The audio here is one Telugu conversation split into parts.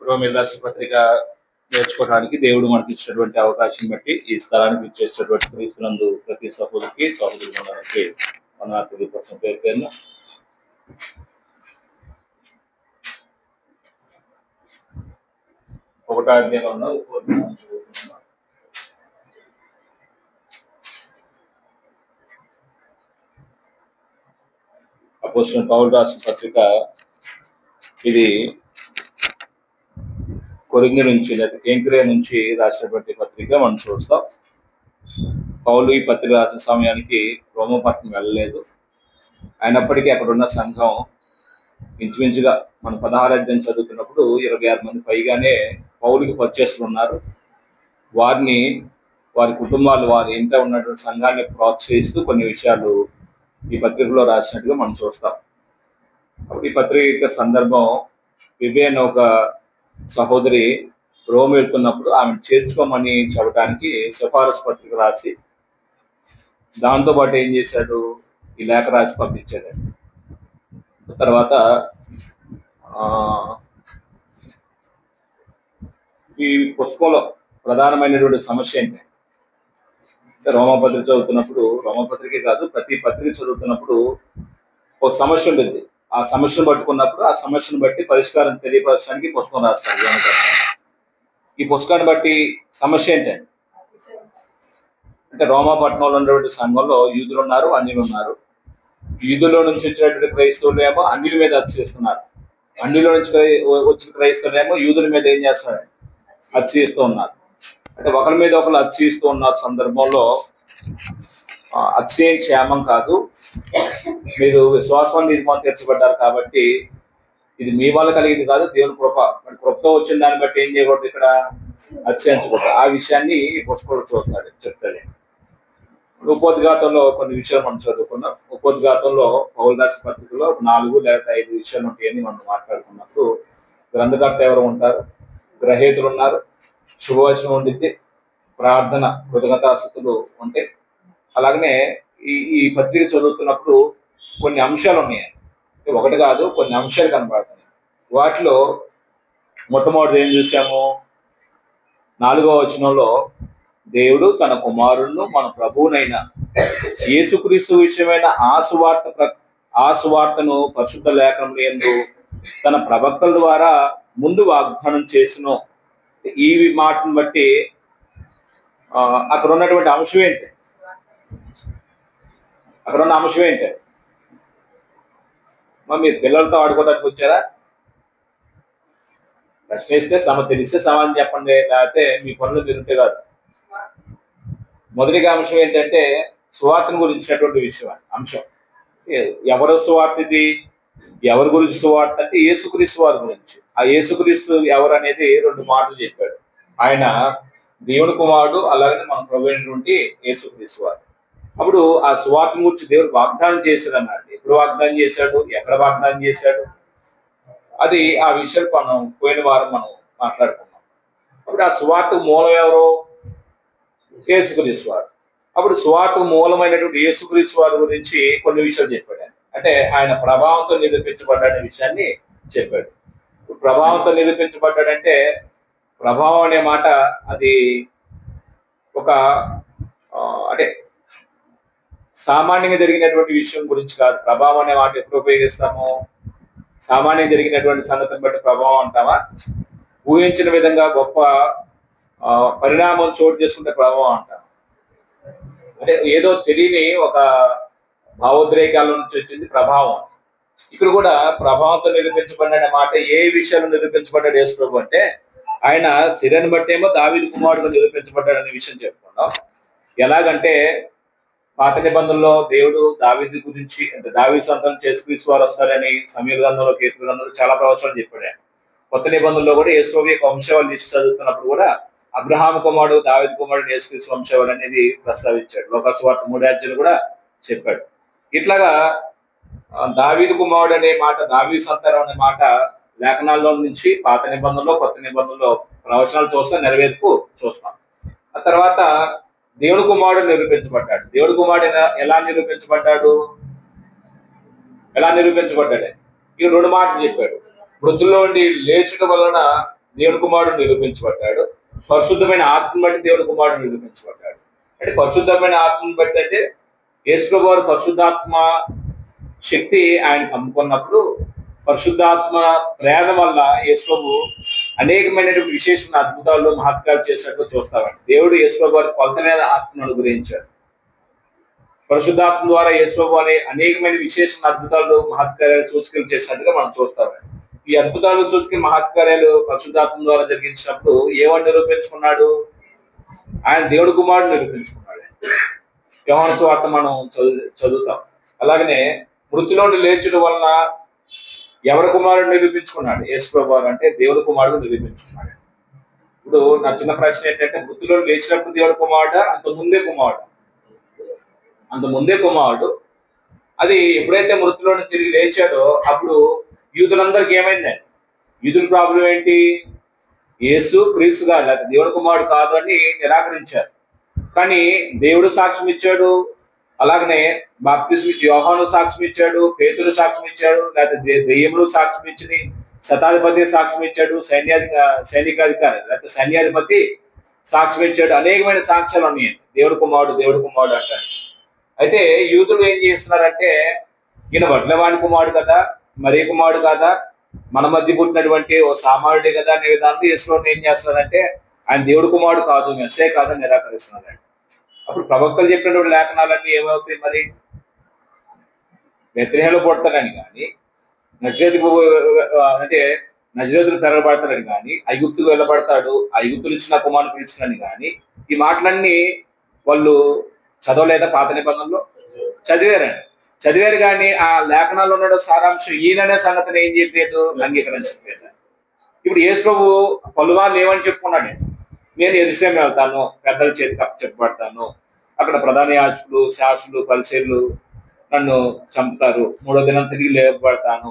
రోమీయులకు రాసిన పత్రిక నేర్చుకోవడానికి దేవుడు మనకి ఇచ్చినటువంటి అవకాశం బట్టి ఈ స్థలానికి ఇచ్చేసినటువంటి క్రీస్తునందు ప్రతి సహోదరికి సహోదరులకి మన తెలియపరచం పేరు పేరున ఒకటో అధ్యాయంలో ఉన్న అపోస్తలుడైన పౌలు రాసిన పత్రిక ఇది కొరింథీ నుంచి లేదా కేంక్రియా నుంచి రాసినటువంటి పత్రిక మనం చూస్తాం. పౌలు ఈ పత్రిక రాసిన సమయానికి రోమపట్నం వెళ్ళలేదు. అయినప్పటికీ అక్కడ ఉన్న సంఘం ఇంచుమించుగా మన 16 అధ్యాయం చదువుతున్నప్పుడు 26 మంది పైగానే పౌలుకి పరిచయస్తులు ఉన్నారు. వారిని, వారి కుటుంబాలు, వారి ఇంట ఉన్నటువంటి సంఘాన్ని ప్రోత్సహిస్తూ కొన్ని విషయాలు ఈ పత్రికలో రాసినట్టుగా మనం చూస్తాం. ఈ పత్రిక సందర్భం విబే అనే ఒక సహోదరి రోమ్ వెళ్తున్నప్పుడు ఆమె చేర్చుకోమని చెప్పడానికి సిఫారసు పత్రిక రాసి దాంతోపాటు ఏం చేశాడు, ఈ లేఖ రాసి పంపించాడు. తర్వాత ఈ పుస్తకంలో ప్రధానమైనటువంటి సమస్య ఏంటి, రోమపత్రిక చదువుతున్నప్పుడు, రోమపత్రికే కాదు ప్రతి పత్రిక చదువుతున్నప్పుడు ఒక సమస్య ఉంటుంది. ఆ సమస్యను పట్టుకున్నప్పుడు ఆ సమస్యను బట్టి పరిష్కారం తెలియపరచడానికి పుస్తకం రాస్తారు. ఈ పుస్తకాన్ని బట్టి సమస్య ఏంటంటే రోమాపట్నంలో ఉన్నటువంటి సంఘంలో యూదులు ఉన్నారు, అన్యులు ఉన్నారు. యూదుల్లో నుంచి వచ్చినటువంటి క్రైస్తవులు ఏమో అన్యుల మీద అతిశయిస్తున్నారు. అన్యుల నుంచి వచ్చిన క్రైస్తవులు ఏమో యూదుల మీద ఏం చేస్తున్నారు, అతిశయిస్తూ ఉన్నారు. అంటే ఒకరి మీద ఒకరు అతిశయిస్తూ ఉన్న సందర్భంలో అతిశయం క్షేమం కాదు. మీరు విశ్వాసం నిర్మాణం తీర్చబడ్డారు కాబట్టి ఇది మీ వల్ల కలిగింది కాదు, దేవుని కృప. కృపతో వచ్చిన దాన్ని బట్టి ఏం చేయకూడదు, ఇక్కడ అతిశయించకూడదు. ఆ విషయాన్ని ఈ పుస్తకంలో చెప్తాడు. ఉపోద్ఘాతంలో కొన్ని విషయాలు మనం చదువుకున్నాం. ఉపోద్ఘాతంలో పౌలు రాసిన పత్రికలో 4 లేదా 5 విషయాలు ఉంటాయని మనం మాట్లాడుకున్నప్పుడు గ్రంథకర్త ఎవరు ఉంటారు, గ్రహీతలు ఉన్నారు, శుభవచనం ఉండిద్ది, ప్రార్థన, కృతజ్ఞతాస్తుతులు ఉంటాయి. అలాగనే ఈ పత్రిక చదువుతున్నప్పుడు కొన్ని అంశాలు ఉన్నాయి. ఒకటి కాదు, కొన్ని అంశాలు కనబడుతున్నాయి. వాటిలో మొట్టమొదటి ఏం చూసాము, 4వ వచనంలో దేవుడు తన కుమారుడును మన ప్రభువునైన యేసుక్రీస్తు విషయమైన ఆ సువార్తను పరిశుద్ధ లేఖనముల యందు తన ప్రవక్తల ద్వారా ముందు వాగ్దానం చేసిన ఈ మాటను బట్టి అక్కడ ఉన్నటువంటి అంశం ఏంటి, అక్కడ ఉన్న అంశం ఏంటి? మీరు పిల్లలతో ఆడుకోవడానికి వచ్చారా? ప్రశ్న ఇస్తే తెలిస్తే సమాధానం చెప్పండి, లేకపోతే మీ పనులు తిరుగుతే కాదు. మొదటిగా అంశం ఏంటంటే సువార్తను గురించినటువంటి విషయం. అంశం ఎవరు సువార్త, ఇది ఎవరి గురించి సువార్త అంటే యేసుక్రీస్తు వారి గురించి. ఆ యేసుక్రీస్తు ఎవరు అనేది 2 మాటలు చెప్పాడు. ఆయన దేవుని కుమారుడు, అలాగే మన ప్రభు అయినటువంటి యేసుక్రీస్తు వారు. అప్పుడు ఆ సువార్తను గురించి దేవుడు వాగ్దానం చేశాడు అన్నాడు. ఎప్పుడు వాగ్దానం చేశాడు, ఎక్కడ వాగ్దానం చేశాడు, అది ఆ విషయాలు మనం పోయిన వారం మనం మాట్లాడుకున్నాం. అప్పుడు ఆ సువార్త మూలం ఎవరు, యేసుక్రీస్తు వారు. అప్పుడు సువార్త మూలమైనటువంటి యేసుక్రీస్తు వారి గురించి కొన్ని విషయాలు చెప్పాడు. అంటే ఆయన ప్రభావంతో నిరూపించబడ్డాడనే విషయాన్ని చెప్పాడు. ప్రభావంతో నిరూపించబడ్డాడంటే ప్రభావం అనే మాట అది ఒక అంటే సామాన్యంగా జరిగినటువంటి విషయం గురించి కాదు. ప్రభావం అనే మాట ఎప్పుడు ఉపయోగిస్తాము, సామాన్యంగా జరిగినటువంటి సంగతిని బట్టి ప్రభావం అంటామా, ఊహించిన విధంగా గొప్ప పరిణామం చోటు చేసుకుంటే ప్రభావం అంటాం. అంటే ఏదో తెలియని ఒక భావోద్రేకాల నుంచి వచ్చింది ప్రభావం. ఇక్కడ కూడా ప్రభావంతో నిరూపించబడిన మాట ఏ విషయాలు నిరూపించబడ్డాడు యేసు ప్రభు అంటే ఆయన శరీరాన్ని బట్టి ఏమో దావీదు కుమారుడుగా నిరూపించబడ్డాడు అనే విషయం చెప్పుకున్నాం. ఎలాగంటే పాత నిబంధనలో దేవుడు దావీదు గురించి, అంటే దావీదు సంతానం యేసుక్రీస్తు వారు వస్తారని సమీర గ్రంథంలో, కీర్తన గ్రంథంలో చాలా ప్రవచనాలు చెప్పాడు. కొత్త నిబంధనలో కూడా యేసు ప్రభు యొక్క వంశావళి లిస్ట్ చదువుతున్నప్పుడు కూడా అబ్రహాము కుమారుడు, దావీదు కుమారుడు, యేసుక్రీస్తు వంశావళి అనేది ప్రస్తావించాడు. లోకాసు వార్త 3వ అధ్యాయంలో కూడా చెప్పాడు. ఇట్లాగా దావీదు కుమారుడు అనే మాట, దావీదు సంతానం అనే మాట లేఖనాల్లో నుంచి పాత నిబంధనలో, కొత్త నిబంధనలో ప్రవచనాలు చూస్తాం, నెరవేర్పు చూస్తాం. ఆ తర్వాత దేవుడి కుమారుడు నిరూపించబడ్డాడు. దేవుడి కుమారుడు ఎలా నిరూపించబడ్డాడు? ఎలా నిరూపించబడ్డాడు? ఈ రెండు మాటలు చెప్పాడు. మృతుల్లో నుండి లేచుట వలన దేవుడి కుమారుడు నిరూపించబడ్డాడు. పరిశుద్ధమైన ఆత్మను బట్టి దేవుడి కుమారుడు నిరూపించబడ్డాడు. అంటే పరిశుద్ధమైన ఆత్మను బట్టి అంటే యేసుప్రభువు వారు పరిశుద్ధాత్మ శక్తి ఆయనకు అమ్ముకున్నప్పుడు పరిశుద్ధాత్మ ప్రేరణ వల్ల యేసుప్రభు అనేకమైనటువంటి విశేషమైన అద్భుతాలు మహత్కాలు చేసినట్లు చూస్తామండి. దేవుడు యేసుప్రభు వారి కొలతలేని ఆత్మను అనుగ్రహించాడు. పరిశుద్ధాత్మ ద్వారా యేసుప్రభు అనే అనేకమైన విశేషమైన అద్భుతాలు మహత్కార్యాలు సూచకలు చేసినట్టుగా మనం చూస్తామండి. ఈ అద్భుతాలు సూచక మహత్కార్యాలు పరిశుద్ధాత్మ ద్వారా జరిగించినప్పుడు ఏమని నిరూపించుకున్నాడు? ఆయన దేవుడి కుమారుడు నిరూపించుకున్నాడు. యోహాను సువార్త మనం చదువుతాం. అలాగనే మృతిలోని లేచడం వలన ఎవరి కుమారుడు నిరూపించుకున్నాడు? యేసుప్రభు వారు అంటే దేవుడి కుమారుడు నిరూపించుకున్నాడు. ఇప్పుడు నా చిన్న ప్రశ్న ఏంటంటే, మృతిలో లేచినప్పుడు దేవుడి కుమారుడు, అంత ముందే కుమారుడు. అది ఎప్పుడైతే మృతిలోని తిరిగి లేచాడో అప్పుడు యూదులందరికీ ఏమైందండి? యూదుల ప్రాబ్లం ఏంటి? యేసు క్రీస్తుగా లేకపోతే దేవుడి కుమారుడు కాదు అని నిరాకరించారు. కానీ దేవుడు సాక్ష్యం ఇచ్చాడు. అలాగనే బాప్తిస్మ ఇచ్చి యోహాను సాక్ష్యం ఇచ్చాడు, పేతురు సాక్ష్యం ఇచ్చాడు, లేకపోతే దెయ్యములు సాక్ష్యం ఇచ్చింది, శతాధిపతి సాక్ష్యం ఇచ్చాడు, సైనికాధికారి లేకపోతే సైన్యాధిపతి సాక్ష్యం ఇచ్చాడు. అనేకమైన సాక్ష్యాలు ఉన్నాయి దేవుడి కుమారుడు అంటారు. అయితే యూదులు ఏం చేస్తున్నారంటే, ఈయన వడ్లవాణి కుమారుడు కదా, మరీ కుమారుడు కదా, మన మధ్య పుట్టినటువంటి ఓ సామాన్యుడే కదా అనే విధానంలో యేసులోని ఏం చేస్తున్నారంటే, ఆయన దేవుడి కుమారుడు కాదు, మెస్సే కాదని నిరాకరిస్తున్నారండి. అప్పుడు ప్రవక్తలు చెప్పినటువంటి లేఖనాలన్నీ ఏమవుతాయి మరి? బెత్లెహేములో పుడతాడని కానీ, అంటే నజరేతులు పెరగబడతాడని కానీ, ఐగుప్తుకు వెళ్ళబడతాడు, ఐగుప్తులు ఇచ్చిన కుమారుడు పిలిచినని కానీ, ఈ మాటలన్నీ వాళ్ళు చదవలేదా? పాత నిబంధనలో చదివారు కానీ ఆ లేఖనాల్లో ఉన్న సారాంశం ఈయననే సంగతిని ఏం చెప్పలేదు, అంగీకరించలేదు. ఇప్పుడు యేసు ప్రభు పలువాళ్ళు ఏమని చెప్పుకున్నాడు? నేను యెరూషలేము వెళ్తాను, పెద్దల చేతికి చెప్పబడతాను, అక్కడ ప్రధాన యాజకులు, శాస్త్రులు, పరిసయ్యులు నన్ను చంపుతారు, 3వ దినం తిరిగి లేపబడతాను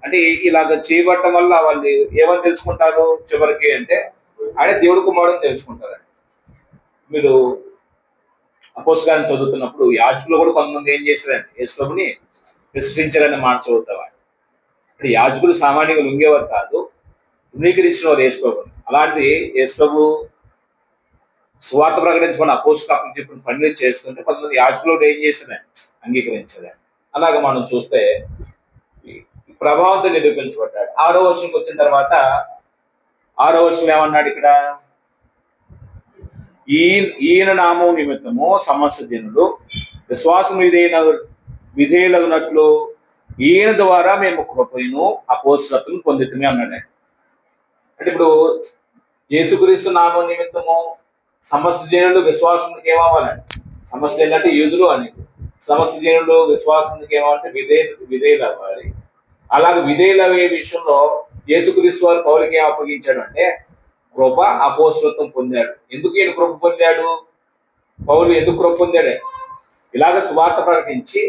అంటే ఇలాగ చేయబడటం వల్ల వాళ్ళు ఏమని తెలుసుకుంటారు చివరికి అంటే, ఆయన దేవుడి కుమారుడు తెలుసుకుంటారండి. మీరు అపోస్తలులను చదువుతున్నప్పుడు యాజకులు కూడా కొంతమంది ఏం చేశారండి? యేసు ప్రభుని విశ్వసించారని మాట చదువుతారు. అంటే యాజకులు సామాన్యంగా లొంగేవారు కాదు, ధృవీకరించిన వారు యేసు ప్రభుని. అలాంటి యేసు ప్రభు సువార్త ప్రకటించమని అపోస్తలులకు చెప్పిన పనులు చేస్తుంటే కొంతమంది యాజకులు ఏం చేశారండి? అంగీకరించారండి. అలాగ మనం చూస్తే ప్రభావంతో నిరూపించబడ్డాడు. 6వ వచనంకి వచ్చిన తర్వాత 6వ వచనం ఏమన్నాడు ఇక్కడ? ఈయన నామం నిమిత్తము సమస్త జనులు విశ్వాసం విధేయులగునట్లు ఈయన ద్వారా మేము కృపను అపోస్తలత్వము పొందితమే అన్నాడు. అంటే ఇప్పుడు యేసుక్రీస్తు నామం నిమిత్తము సమస్త జనులు విశ్వాసానికి ఏమవ్వాలండి? సమస్త జనులు అంటే యూదులు అని, సమస్త జనులు విశ్వాసానికి ఏమవ్వాలంటే విధేయులు అవ్వాలి. అలాగే విధేయులు అయ్యే విషయంలో యేసుక్రీస్తు వారు పౌలుకి ఏం అప్పగించాడు అంటే కృప అపోస్తలత్వం పొందాడు. ఎందుకు ఈయన కృప పొందాడు? పౌలు ఎందుకు కృప పొందాడు? ఇలాగ సువార్త ప్రకటించి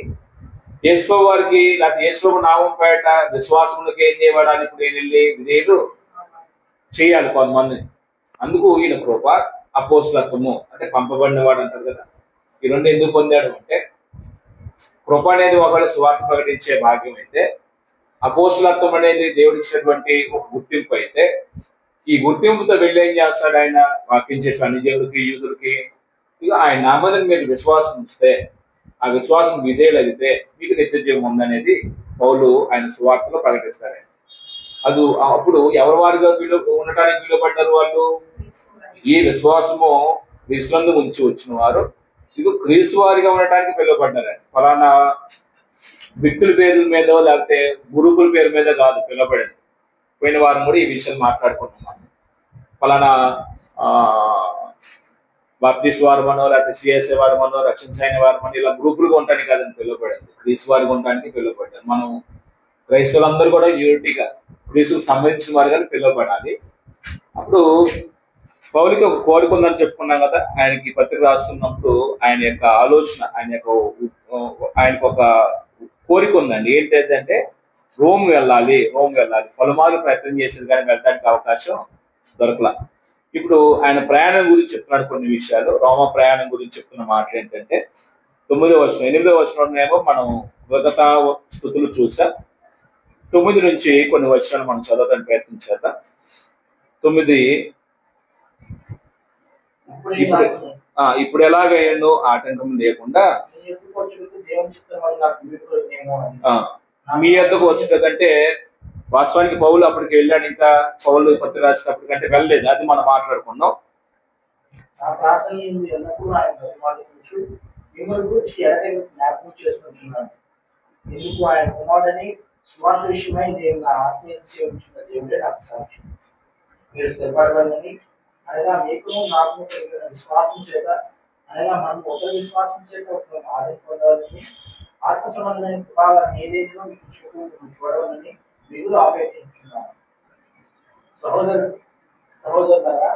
యేసుప్రభు వారికి లేకపోతే యేసుప్రభు నామం పేట విశ్వాసములకు ఏం చేయబడాలి? ఇప్పుడు నేను వెళ్ళి విధేయులు చేయాలి కొంతమంది. అందుకు ఈయన కృప అపోస్తలత్వము అంటే పంపబడిన వాడు అంటారు కదా. ఈ రెండు ఎందుకు పొందాడు అంటే, కృప అనేది ఒకవేళ సువార్త ప్రకటించే భాగ్యం అయితే, అపోస్తలత్వం అనేది దేవుడిచ్చినటువంటి ఒక గుర్తింపు అయితే, ఈ గుర్తింపుతో వెళ్ళి ఏం చేస్తాడు ఆయన? వాక్యం చేసే అన్ని దేవుడికి, యూదులకి ఇక ఆయన నామదని మీరు విశ్వాసం ఉంచితే, ఆ విశ్వాసం విధేయులైతే మీకు నిత్య జీవం ఉందనేది పౌలు ఆయన సువార్తలో ప్రకటిస్తారు. అది అప్పుడు ఎవరి వారిగా ఉండటానికి పిలువబడ్డారు వాళ్ళు? ఈ విశ్వాసము క్రీస్తునందు ఉంచి వచ్చిన వారు ఇక క్రీస్తు వారిగా ఉండటానికి పిలువబడ్డారండి. ఫలానా వ్యక్తుల పేర్ల మీద లేకపోతే గురుకుల పేరు మీద కాదు పిలువబడింది. పోయిన వారం కూడా ఈ విషయం మాట్లాడుకుంటున్నాం. ఫలానా బాప్టిస్ట్ వారమనో లేకపోతే సిఎస్ఏ వారమనో రక్షణ సైన్య వారమనో ఇలా గ్రూపులుగా ఉండటానికి కాదని పిలువబడింది, క్రీస్తు వారిగా ఉండటానికి పిలువబడ్డారు. మనం క్రైస్తవులందరూ కూడా యూనిటీగా క్రీస్తుకు సంబంధించిన వారుగా పిలువబడాలి. అప్పుడు పౌలుకి ఒక కోరిక ఉందని చెప్పుకున్నాం కదా. ఆయనకి పత్రిక రాస్తున్నప్పుడు ఆయన యొక్క ఆలోచన, ఆయనకు ఒక కోరిక ఉందండి. ఏంటంటే రోమ్ వెళ్ళాలి. పలుమార్లు ప్రయత్నం చేసేది కానీ వెళ్ళడానికి అవకాశం దొరకలా. ఇప్పుడు ఆయన ప్రయాణం గురించి చెప్తున్నాడు కొన్ని విషయాలు. రోమ ప్రయాణం గురించి చెప్తున్న మాటలు ఏంటంటే 9వ వచనం, 8వ వచనంలో మనం మొదట స్థుతులు చూసాం. 9 నుంచి కొన్ని వచనాలు మనం చదవడానికి ప్రయత్నం చేద్దాం. 9 ఇప్పుడు ఎలాగైనా ఆటంకం లేకుండా మీ యొద్దకు వచ్చేటంటే, వాస్తవానికి పౌలు అప్పటికి వెళ్ళాడు. ఇంకా పౌలు పత్రిక రాసినప్పటికంటే వెళ్ళలేదు. అది మనం మాట్లాడుకున్నాం. ఎందుకు ఆయన కుమారుడని స్వార్థ విషయమై నేను నా ఆత్మీయ దేవుడే నాకు సాక్షి. మీరు స్థిరపడవాలని అనగా మీకును నాకు కలిగిన విశ్వాసం చేత, అనగా మనం ఒకరి విశ్వాసం చేత ఒకరు ఆదరించబడాలని, ఆత్మ సంబంధమైన ప్రభావాన్ని ఏదైనా మీకు చూడవాలని మిగులు ఆపేక్షించున్నాను. సహోదరులారా,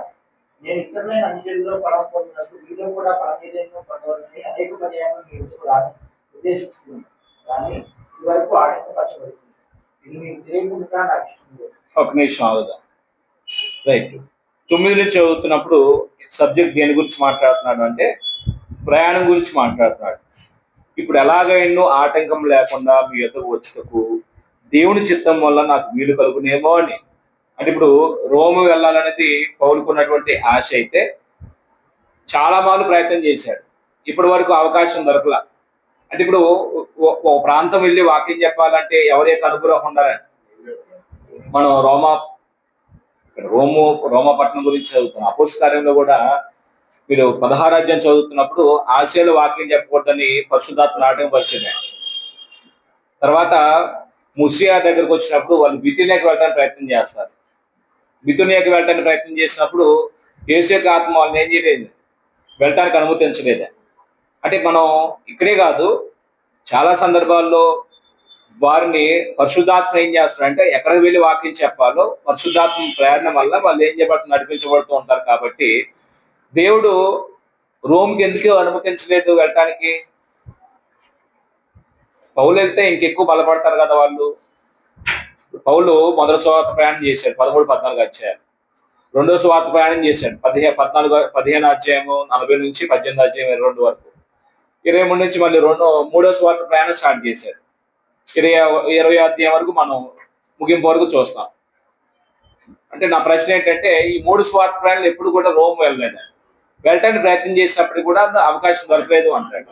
నేను ఇతరులైన అంచెల్లో పడం పొందినట్టు వీళ్ళు కూడా పరమేదైనా పొందవాలని అనేక పర్యాయాలు మీ ముందుకు ఉద్దేశిస్తున్నాను. కానీ ఈ వరకు ఆటంకపరచబడుతుంది. ఇది మీకు తెలియకుండా నాకు ఇష్టం లేదు. ఒక నిమిషం ఆగుదాం. రైట్. 9 నుంచి చదువుతున్నప్పుడు సబ్జెక్ట్ దేని గురించి మాట్లాడుతున్నాడు అంటే ప్రయాణం గురించి మాట్లాడుతున్నాడు. ఇప్పుడు ఎలాగైనా ఆటంకం లేకుండా మీ యొద్దకు వచ్చుటకు దేవుని చిత్తం వల్ల నాకు వీలు కలుగునేమో అని. అంటే ఇప్పుడు రోము వెళ్ళాలనేది పౌలుకున్నటువంటి ఆశ అయితే చాలా మార్లు ప్రయత్నం చేశాడు. ఇప్పటి వరకు అవకాశం దొరకలా. అంటే ఇప్పుడు ఒక ప్రాంతం వెళ్ళి వాక్యం చెప్పాలంటే ఎవరి యొక్క అనుగ్రహం ఉండాలని మనం రోమపట్నం గురించి చదువుతున్నాం. అపోస్తల కార్యంలో కూడా మీరు 16వ అధ్యాయం చదువుతున్నప్పుడు ఆసియాలో వాక్యం చెప్పకూడదని పరిశుద్ధాత్మ ఆటంకపరిచాడు. తర్వాత ముసియా దగ్గరకు వచ్చినప్పుడు వాళ్ళు బితునియాకి వెళ్ళడానికి ప్రయత్నం చేస్తారు. బితునియాకి వెళ్ళడానికి ప్రయత్నం చేసినప్పుడు యేసు యొక్క ఆత్మ వాళ్ళని ఏం చేయలేదు, వెళ్ళటానికి అనుమతించలేదు. అంటే మనం ఇక్కడే కాదు, చాలా సందర్భాల్లో వారిని పరిశుద్ధాత్మ ఏం చేస్తారంటే ఎక్కడికి వెళ్ళి వాక్యం చెప్పాలో పరిశుద్ధాత్మ ప్రేరణ వల్ల వాళ్ళు ఏం చేయబడుతూ నడిపించబడుతూ ఉంటారు. కాబట్టి దేవుడు రోమ్కి ఎందుకు అనుమతించలేదు వెళ్ళటానికి? పౌలు వెళ్తే ఇంకెక్కువ బలపడతారు కదా వాళ్ళు. పౌలు మొదటి సువార్త ప్రయాణం చేశాడు 13-14 అధ్యాయాలు. రెండో సువార్త ప్రయాణం చేశాడు 15 అధ్యాయము 40 నుంచి 18 అధ్యాయం 22 వరకు. 23 నుంచి మళ్ళీ మూడో సువార్త ప్రయాణం స్టార్ట్ చేశాడు. 20 అధ్యాయం వరకు మనం ముగింపు వరకు చూస్తాం. అంటే నా ప్రశ్న ఏంటంటే ఈ 3 సువార్త ప్రయాణాలు ఎప్పుడు కూడా రోమ్ వెళ్ళలేదు. వెళ్ళటానికి ప్రయత్నం చేసినప్పుడు కూడా అవకాశం దొరకలేదు అంటాడు,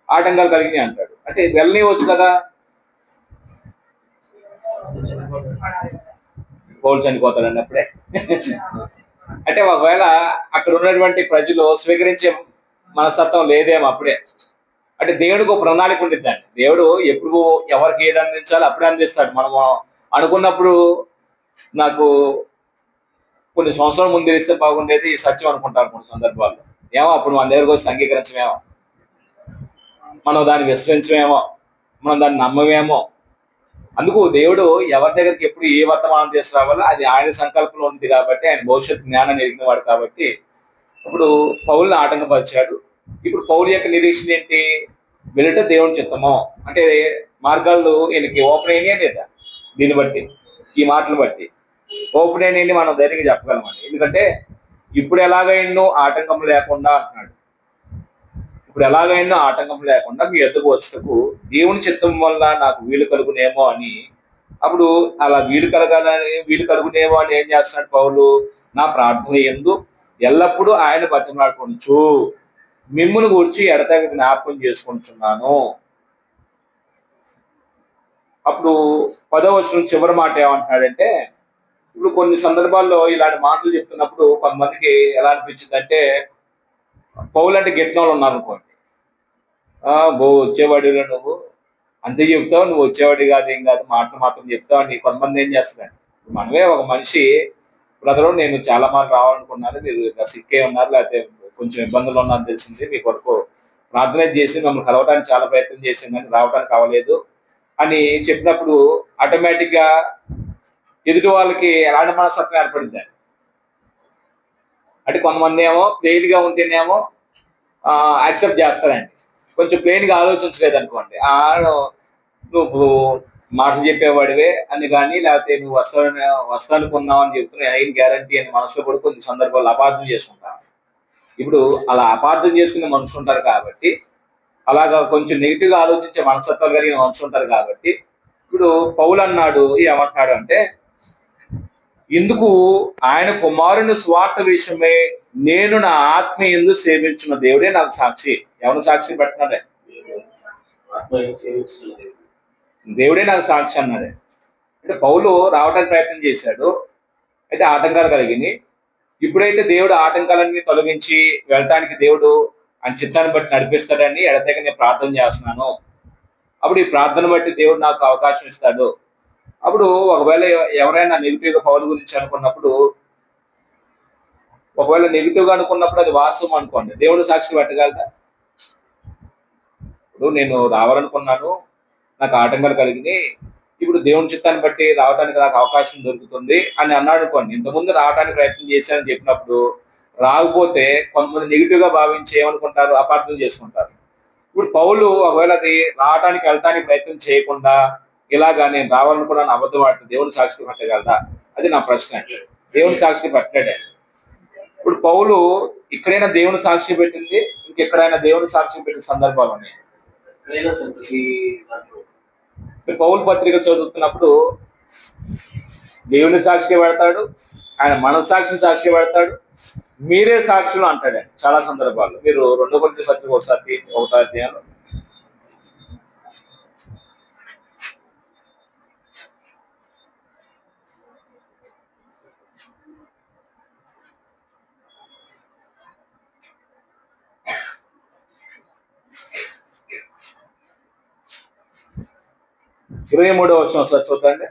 ఆటంకాలు కలిగినాయి అంటాడు. అంటే వెళ్ళనివచ్చు కదా. పౌలు చనిపోతాడు అన్నప్పుడే అంటే ఒకవేళ అక్కడ ఉన్నటువంటి ప్రజలు స్వీకరించే మనస్తత్వం లేదేమో అప్పుడే. అంటే దేవుడికి ఒక ప్రణాళిక ఉండిద్దండి. దేవుడు ఎప్పుడు ఎవరికి ఏది అందించాలో అప్పుడే అందిస్తాడు. మనం అనుకున్నప్పుడు నాకు కొన్ని సంవత్సరాల ముందు తెలిస్తే బాగుండేది సత్యం అనుకుంటారు కొన్ని సందర్భాల్లో. ఏమో అప్పుడు మన దగ్గరకు వచ్చి అంగీకరించమేమో, మనం దాన్ని విశ్వసించమేమో, మనం దాన్ని నమ్మమేమో. అందుకు దేవుడు ఎవరి దగ్గరికి ఎప్పుడు ఏ వర్తమానం తీసుకురావాలో అది ఆయన సంకల్పంలో ఉంది కాబట్టి, ఆయన భవిష్యత్తు జ్ఞానాన్ని ఎరిగిన వాడు కాబట్టి ఇప్పుడు పౌల్ని ఆటంకపరిచాడు. ఇప్పుడు పౌలు యొక్క నిరీక్షణ ఏంటి? వెళ్ళట దేవుని చిత్తమో అంటే మార్గాలు ఈయనకి ఓపెన్ అయినాయా లేదా? దీన్ని బట్టి, ఈ మాటలు బట్టి ఓపెన్ అయినాయని మనం ధైర్యంగా చెప్పగలమండి. ఎందుకంటే ఇప్పుడు ఎలాగైనా ఆటంకం లేకుండా అంటున్నాడు. ఇప్పుడు ఎలాగైనా ఆటంకం లేకుండా మీ ఎద్దుకు వచ్చటకు దేవుని చిత్తం వల్ల నాకు వీలు కలుగునేమో అని. అప్పుడు అలా వీలు కలుగునేమో అని ఏం చేస్తున్నాడు పౌలు? నా ప్రార్థన యందు ఎల్లప్పుడూ ఆయన బతిమలాడుకొనుచు మిమ్మును గూర్చి ఎడతెగక జ్ఞాపకం చేసుకుంటున్నాను. అప్పుడు 10వ వచనం చివరి మాట ఏమంటున్నాడంటే, ఇప్పుడు కొన్ని సందర్భాల్లో ఇలాంటి మాటలు చెప్తున్నప్పుడు కొంతమందికి ఎలా అనిపించింది అంటే, పౌలు అంటే గెట్టిన వాళ్ళు ఉన్నారు అనుకోండి, వచ్చేవాడిలో నువ్వు అంతే చెప్తావు, నువ్వు వచ్చేవాడి కాదు, ఏం కాదు, మాటలు మాత్రం చెప్తావు అని కొంతమంది ఏం చేస్తారండి. మనమే ఒక మనిషి బ్రదరు, నేను చాలా మంది రావాలనుకున్నాను, మీరు సిక్కే ఉన్నారు, లేకపోతే కొంచెం ఇబ్బందులు ఉన్నారని తెలిసింది, మీ కొరకు ప్రార్థన చేసి మమ్మల్ని కలవడానికి చాలా ప్రయత్నం చేసింది కానీ రావడానికి అవ్వలేదు అని చెప్పినప్పుడు ఆటోమేటిక్ గా ఎదుటి వాళ్ళకి ఎలాంటి మనస్తత్వం ఏర్పడింది అంటే, కొంతమంది ఏమో ప్లెయిన్ గా ఉంటేనేమో యాక్సెప్ట్ చేస్తారండి. కొంచెం ప్లెయిన్ గా ఆలోచించలేదు అనుకోండి, నువ్వు మాటలు చెప్పేవాడివే అని కానీ, లేకపోతే నువ్వు వస్తాను కొన్నావు అని చెప్తున్నా అయిన గ్యారంటీ అని మనసులో కూడా కొన్ని సందర్భాలు అపార్థం చేసుకుంటాం. ఇప్పుడు అలా అపార్థం చేసుకునే మనుషులు ఉంటారు కాబట్టి, అలాగా కొంచెం నెగిటివ్ గా ఆలోచించే మనస్తత్వాలు కలిగిన మనుషులు ఉంటారు కాబట్టి, ఇప్పుడు పౌలు అన్నాడు ఏమంటున్నాడు అంటే, ఇందుకు ఆయన కుమారుని స్వార్థ విషయమే నేను నా ఆత్మ ఎందు సేవించిన దేవుడే నాకు సాక్షి. ఎవరు సాక్షి పెట్టినాడే? దేవుడే నాకు సాక్షి అన్నాడే. అంటే పౌలు రావడానికి ప్రయత్నం చేశాడు, అయితే ఆటంకాలు కలిగినాయి. ఇప్పుడైతే దేవుడు ఆటంకాలన్నీ తొలగించి వెళ్ళటానికి దేవుడు ఆయన చిత్తాన్ని బట్టి నడిపిస్తాడని ఎడతెగ నేను ప్రార్థన చేస్తున్నాను. అప్పుడు ఈ ప్రార్థన బట్టి దేవుడు నాకు అవకాశం ఇస్తాడు. అప్పుడు ఒకవేళ ఎవరైనా నెగిటివ్ గా పౌలు గురించి అనుకున్నప్పుడు, ఒకవేళ నెగిటివ్ గా అనుకున్నప్పుడు అది వాస్తవం అనుకోండి, దేవుడు సాక్షి పెట్టగలదా? ఇప్పుడు నేను రావాలనుకున్నాను, నాకు ఆటంకాలు కలిగినాయి, ఇప్పుడు దేవుని చిత్తాన్ని బట్టి రావడానికి నాకు అవకాశం దొరుకుతుంది అని అన్నాడు అనుకోండి. ఇంతకుముందు రావడానికి ప్రయత్నం చేశానని చెప్పినప్పుడు రాకపోతే కొంతమంది నెగిటివ్ గా భావించి ఏమనుకుంటారు, అపార్థం చేసుకుంటారు. ఇప్పుడు పౌలు ఒకవేళ అది రావడానికి వెళ్ళటానికి ప్రయత్నం చేయకుండా ఇలాగా నేను రావాలనుకున్నాను అబద్ధం ఆడితే దేవుని సాక్షికి పెట్టగలదా? అది నా ప్రశ్న. దేవుని సాక్షికి పెట్టాడే. ఇప్పుడు పౌలు ఇక్కడైనా దేవుని సాక్షి పెట్టింది, ఇంకెక్కడైనా దేవుని సాక్షి పెట్టిన సందర్భాలు ఉన్నాయి. పౌలు పత్రిక చదువుతున్నప్పుడు దేవుని సాక్షిగా పెడతాడు, ఆయన మనస్సాక్షి సాక్షిగా పెడతాడు, మీరే సాక్షులు అంటాడు చాలా సందర్భాల్లో. మీరు 2 కొరింథీ పత్రిక ఒకసారి 1వ అధ్యాయంలో ఇరవై 23వ వచనం ఒకసారి చూద్దండి.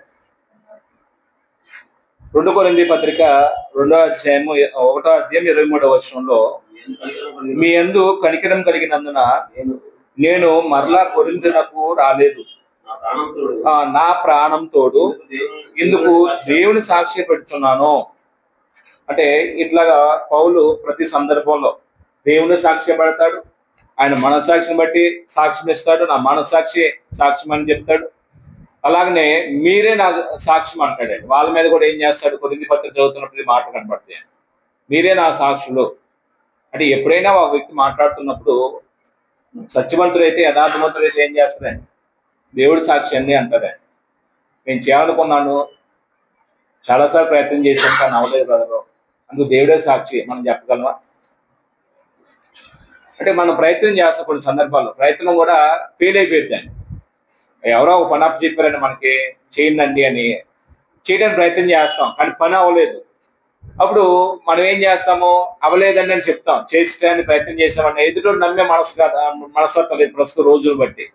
2 కొరింథీ పత్రిక 2వ అధ్యాయము 1వ అధ్యాయం 23వ వచనంలో, మీ యందు కనికరం కలిగినందున నేను మరలా కొరింథీనకు రాలేదు, నా ప్రాణం తోడు ఇందుకు దేవుని సాక్షి పెడుతున్నాను. అంటే ఇట్లాగా పౌలు ప్రతి సందర్భంలో దేవుని సాక్షి పెడతాడు, ఆయన మనస్సాక్షిని బట్టి సాక్ష్యం ఇస్తాడు, నా మనస్సాక్షి సాక్ష్యం అని చెప్తాడు. అలాగనే మీరే నా సాక్ష్యం అంటాడు. వాళ్ళ మీద కూడా ఏం చేస్తాడు, కొరింథీ పత్రిక చదువుతున్నప్పుడు మాట కనబడతాయి, మీరే నా సాక్షులు. అంటే ఎప్పుడైనా ఒక వ్యక్తి మాట్లాడుతున్నప్పుడు సత్యవంతుడైతే యథార్థవంతుడైతే ఏం చేస్తారండి, దేవుడి సాక్షి అండి అంటారే. నేను చేయాలనుకున్నాను, చాలాసార్లు ప్రయత్నం చేశాను కానీ అవ్వలేదు కదా, అందుకు దేవుడే సాక్షి మనం చెప్పగలమా? అంటే మనం ప్రయత్నం చేస్తాం, కొన్ని సందర్భాల్లో ప్రయత్నం కూడా ఫెయిల్ అయిపోయిందండి. ఎవరో ఒక పని అప్పు చెప్పారని మనకి చేయండి అని చేయడానికి ప్రయత్నం చేస్తాం, కానీ పని అవ్వలేదు. అప్పుడు మనం ఏం చేస్తాము, అవ్వలేదండి అని చెప్తాం, చేసేటానికి ప్రయత్నం చేసామని. ఎదుటి నమ్మే మనస్తత్వం లేదు ప్రస్తుత రోజులు బట్టి.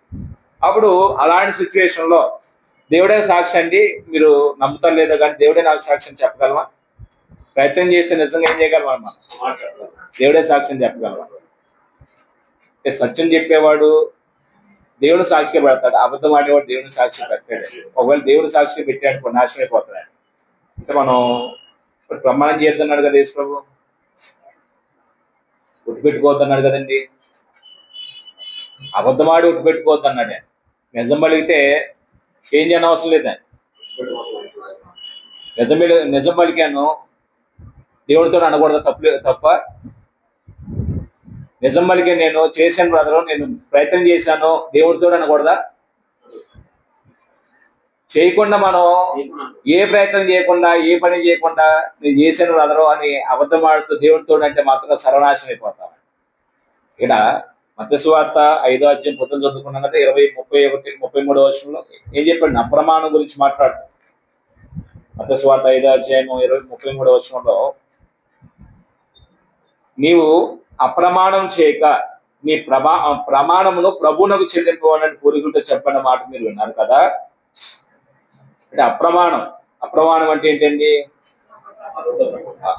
అప్పుడు అలాంటి సిచ్యువేషన్ లో దేవుడే సాక్షి అండి, మీరు నమ్ముతారు లేదో కానీ దేవుడే నాకు సాక్షి అని చెప్పగలమా? ప్రయత్నం చేస్తే నిజంగా ఏం చేయగలమా? మనం దేవుడే సాక్షి అని చెప్పగలమా? సత్యం చెప్పేవాడు దేవుని సాక్షిగా పెడతాడు, అబద్ధం ఆడేవాడు దేవుని సాక్షి పెట్టాడు. ఒకవేళ దేవుని సాక్షిగా పెట్టాడు నాశనం అయిపోతాడు. అంటే మనం ప్రమాణం చేద్దన్నాడు కదా యేసు ప్రభు, ఒట్టు పెట్టుకోవద్దన్నాడు కదండి. అబద్ధం ఆడి ఒట్టు పెట్టుకోవద్దు అన్నాడు. నిజం పలిగితే ఏం చేయని అవసరం లేదండి. నిజం పలికాను దేవుడితో అనకూడదు, తప్ప నిజం పలికే నేను చేశాను బ్రదరు, నేను ప్రయత్నం చేశాను దేవుడితో అనకూడదా? చేయకుండా మనం ఏ ప్రయత్నం చేయకుండా ఏ పని చేయకుండా నేను చేశాను బ్రదరు అని అబద్ధం ఆడుతూ దేవుడితో అంటే మాత్రం సర్వనాశనం అయిపోతాం. ఇక్కడ మత్తయి సువార్త 5వ అధ్యాయం పొద్దున చదువుకున్నాం కదా, 20:31-33 వర్షంలో ఏం చెప్పండి, అప్రమాణం గురించి మాట్లాడుతాం. మత్తయి సువార్త 5వ అధ్యాయం 20:33 వర్షంలో, నీవు అప్రమాణం చేయక నీ ప్రమాణమును ప్రభువునకు చెల్లింపవాలని పూర్వీకులతో చెప్పిన మాట మీరు విన్నారు కదా. అంటే అప్రమాణం అంటే ఏంటండి,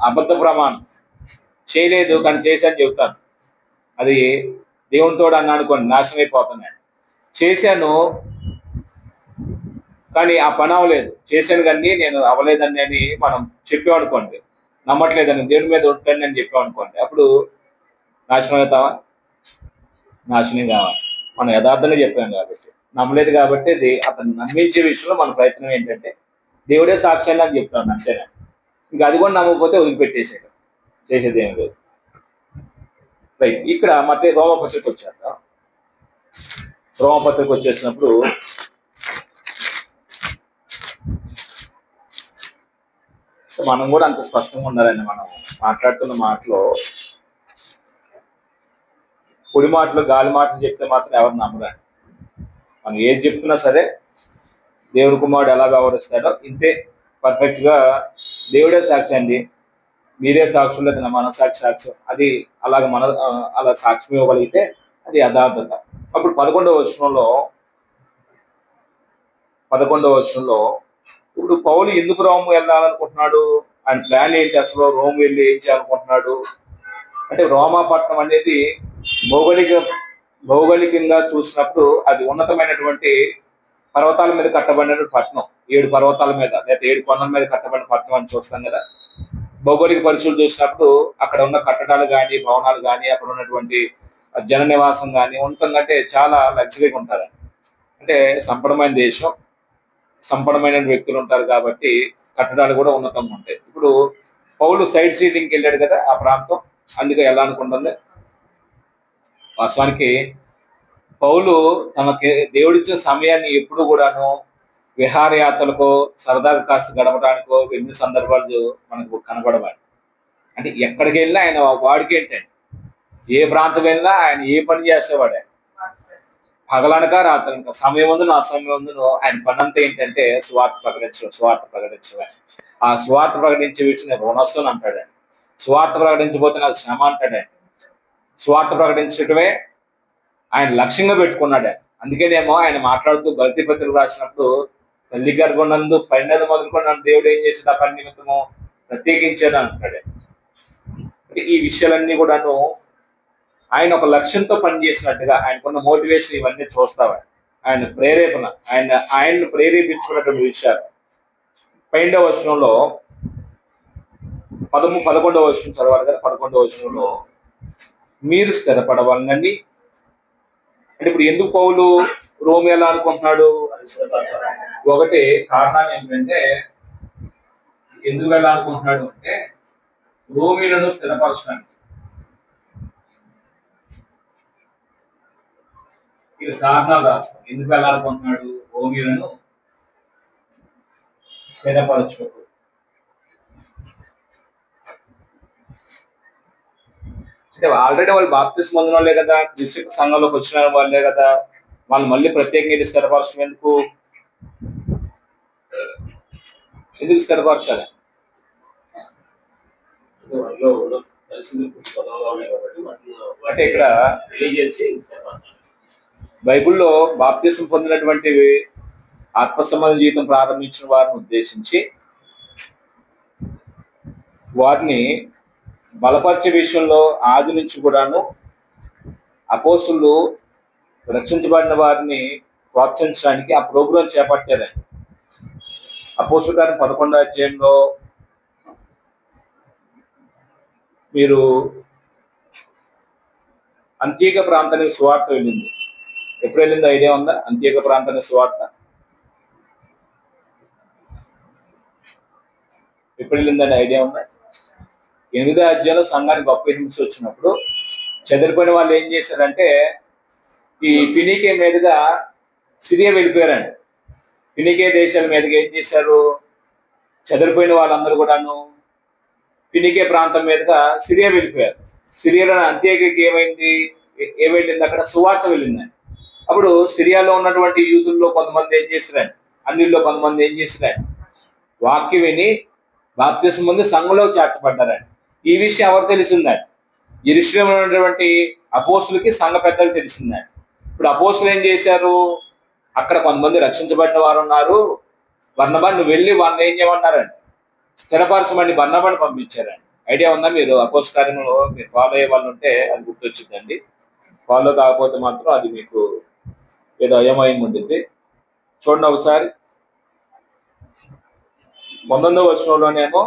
అబద్ధ ప్రమాణం. చేయలేదు కానీ చేశాను చెబుతాను, అది దేవునితో అన్నా అనుకోండి నాశనం అయిపోతున్నాడు. చేశాను కానీ ఆ పని అవ్వలేదు, చేశాను కానీ నేను అవ్వలేదని అని మనం చెప్పామనుకోండి, నమ్మట్లేదని దేవుని మీద ఉంటాను అని చెప్పామనుకోండి, అప్పుడు నాశనం అవుతావా? నాశనం కావాలి. మనం యథార్థంగా చెప్పాం కాబట్టి. నమ్మలేదు కాబట్టి అతను నమ్మించే విషయంలో మన ప్రయత్నం ఏంటంటే దేవుడే సాక్ష్యాన్ని అని చెప్తాను అంతేనా. ఇంకా అది కూడా నమ్మకపోతే వదిలిపెట్టేసాడు, చేసేది ఏం లేదు. రైట్, ఇక్కడ మధ్య రోమపత్రిక వచ్చాక రోమపత్రిక వచ్చేసినప్పుడు మనం కూడా అంత స్పష్టంగా ఉండాలండి. మనం మాట్లాడుతున్న మాటలో పొడి మాటలు గాలి మాటలు చెప్తే మాత్రం ఎవరు నమ్మరండి. మనం ఏది చెప్తున్నా సరే దేవుడి కుమారుడు ఎలా వ్యవహరిస్తాడో ఇంతే పర్ఫెక్ట్ గా దేవుడే సాక్షి అండి, మీరే సాక్షులు లేదా మన సాక్ష్యం, అది అలాగ అలా సాక్ష్యం ఇవ్వగలిగితే అది యథార్థత. అప్పుడు 11వ వచనంలో ఇప్పుడు పౌలు ఎందుకు రోమ్ వెళ్ళాలనుకుంటున్నాడు, ఆయన ప్లాన్ ఏంటి, అసలు రోమ్ వెళ్ళి ఏం చేయాలనుకుంటున్నాడు అంటే, రోమాపట్నం అనేది భౌగోళికంగా చూసినప్పుడు అది ఉన్నతమైనటువంటి పర్వతాల మీద కట్టబడిన పట్టణం. 7 పర్వతాల మీద లేదా 7 కొండల మీద కట్టబడిన పట్టణం అని చూస్తాం కదా. భౌగోళిక పరిస్థితులు చూసినప్పుడు అక్కడ ఉన్న కట్టడాలు కానీ భవనాలు కానీ అక్కడ ఉన్నటువంటి జన నివాసం కానీ ఉంటుందంటే చాలా లగ్జరీగా ఉంటారు. అంటే సంపన్నమైన దేశం, సంపన్నమైన వ్యక్తులు ఉంటారు కాబట్టి కట్టడాలు కూడా ఉన్నతంగా ఉంటాయి. ఇప్పుడు పౌలు సైడ్ సీటింగ్కి వెళ్ళాడు కదా ఆ ప్రాంతం, అందుకే ఎలా అనుకుంటుంది. వాస్తవానికి పౌలు తనకి దేవుడిచ్చే సమయాన్ని ఎప్పుడు కూడాను విహారయాత్రలకో సరదాగా కాస్త గడపడానికో ఎన్ని సందర్భాలు మనకు కనపడవాలి. అంటే ఎక్కడికి వెళ్ళినా ఆయన వాడికి ఏంటంటే, ఏ ప్రాంతం వెళ్ళినా ఆయన ఏ పని చేసేవాడే, పగలనక రాత్రనక, సమయం ఉందో నా సమయం ఉందో ఆయన పని అంతా ఏంటంటే స్వార్థ ప్రకటించడం. ఆ స్వార్థ ప్రకటించే విషయం నేను రుణస్థుని అంటాడండి. స్వార్థ ప్రకటించబోతే నాకు శ్రమ అంటాడండి. స్వార్థ ప్రకటించడమే ఆయన లక్ష్యంగా పెట్టుకున్నాడు. అందుకేనేమో ఆయన మాట్లాడుతూ గలతీ పత్రిక రాసినప్పుడు తల్లి గర్భనందు పడినది మొదలుకొని దేవుడు ఏం చేసాడు, ఆ పని నిమిత్తము ప్రత్యేకించాడు అంటాడు. ఈ విషయాలన్నీ కూడాను ఆయన ఒక లక్ష్యంతో పనిచేసినట్టుగా ఆయనకున్న మోటివేషన్ ఇవన్నీ చూస్తావా, ఆయన ప్రేరేపణ, ఆయన్ని ప్రేరేపించుకున్నటువంటి విషయాలు. 12వ వచనంలో 11వ వచనం చదవాలి కదా. 11వ వచనంలో మీరు స్థిరపడవాలని అంటే, ఇప్పుడు ఎందుకు పౌలు రోమ్ వెళ్ళాలనుకుంటున్నాడు? ఒకటి కారణాలు ఏంటంటే, ఎందుకు వెళ్ళాలనుకుంటున్నాడు అంటే రోమీలను స్థిరపరచడానికి. ఇది కారణాలు రాస్తాం ఎందుకు వెళ్ళాలనుకుంటున్నాడు. రోమీలను స్థిరపరచుకోడు. అంటే ఆల్రెడీ వాళ్ళు బాప్తిస్మం పొందిన వాళ్ళే కదా, క్రీస్తు సంఘంలోకి వచ్చిన వాళ్ళే కదా, వాళ్ళు మళ్ళీ ప్రత్యేకంగా స్థిరపరచడం ఎందుకు స్థిరపరచాలి? అంటే ఇక్కడ బైబిల్లో బాప్తిస్మం పొందినటువంటి ఆత్మ సంబంధ జీవితం ప్రారంభించిన వారిని ఉద్దేశించి వారిని బలపరిచే విషయంలో ఆది నుంచి కూడాను అపోస్తులు రక్షించబడిన వారిని ప్రోత్సహించడానికి ఆ ప్రోగ్రాం చేపట్టారండి. అపోస్తుల కార్యం 11వ అధ్యాయంలో మీరు అంత్యోక్య ప్రాంతానికి సువార్త వెళ్ళింది. ఎప్పుడు వెళ్ళిందో ఐడియా ఉందా? అంత్యోక్య ప్రాంతానికి సువార్త ఎప్పుడు వెళ్ళిందని ఐడియా ఉందా? 8వ అధ్యాయంలో సంఘానికి గొప్ప హింస వచ్చినప్పుడు చెదిరిపోయిన వాళ్ళు ఏం చేశారంటే ఈ ఫినీకే మీదుగా సిరియా వెళ్ళిపోయారండి. ఫినీకే దేశాల మీదుగా ఏం చేశారు, చెదిరిపోయిన వాళ్ళందరూ కూడాను ఫినీకే ప్రాంతం మీదుగా సిరియా వెళ్ళిపోయారు. సిరియాలో అంత్యోక్యకి ఏమైంది అక్కడ సువార్త వెళ్ళిందండి. అప్పుడు సిరియాలో ఉన్నటువంటి యూతుల్లో కొంతమంది ఏం చేశారండి, అన్నిల్లో కొంతమంది ఏం చేశారండి, వాక్యం విని బాప్తిస్మం పొంది సంఘంలో చేర్చబడ్డారండి. ఈ విషయం ఎవరు తెలిసిందండి? యెరూషలేములో ఉన్నటువంటి అపోస్తులకి సంఘ పెద్దలు తెలిసిందండి. ఇప్పుడు అపోస్తులు ఏం చేశారు, అక్కడ కొంతమంది రక్షించబడిన వారు ఉన్నారు, బర్నబా నువ్వు వెళ్ళి వాళ్ళని ఏం చేయమన్నారండి, స్థిరపరచమని బర్నబాని పంపించారండి. ఐడియా ఉందా? మీరు అపోస్తల కార్యంలో మీరు ఫాలో అయ్యే వాళ్ళు ఉంటే అది గుర్తొచ్చిందండి. ఫాలో కాకపోతే మాత్రం అది మీకు ఏదో అయమయం ఉంటుంది. చూడండి ఒకసారి 19వ వచనంలోనేమో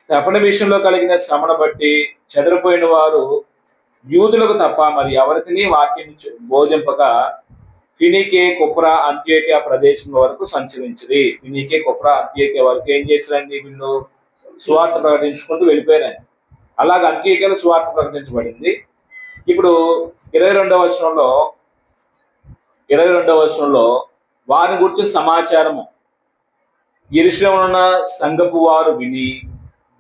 స్తెఫను విషయంలో కలిగిన శ్రమను బట్టి చెదిరిపోయిన వారు యూదులకు తప్ప మరి ఎవరికి వాక్యం బోధింపక ఫినికే కుప్రా అంత్యోకియా ప్రదేశం వరకు సంచరించింది. ఫినికే కుప్రా అంత్యోకియా వరకు ఏం చేశారండి వీళ్ళు? సువార్త ప్రకటించుకుంటూ వెళ్ళిపోయారండి. అలాగ అంత్యోకియాలో సువార్త ప్రకటించబడింది. ఇప్పుడు 22వ వచనంలో వారిని గురించి సమాచారము యెరూషలేములో ఉన్న సంఘపు వారు విని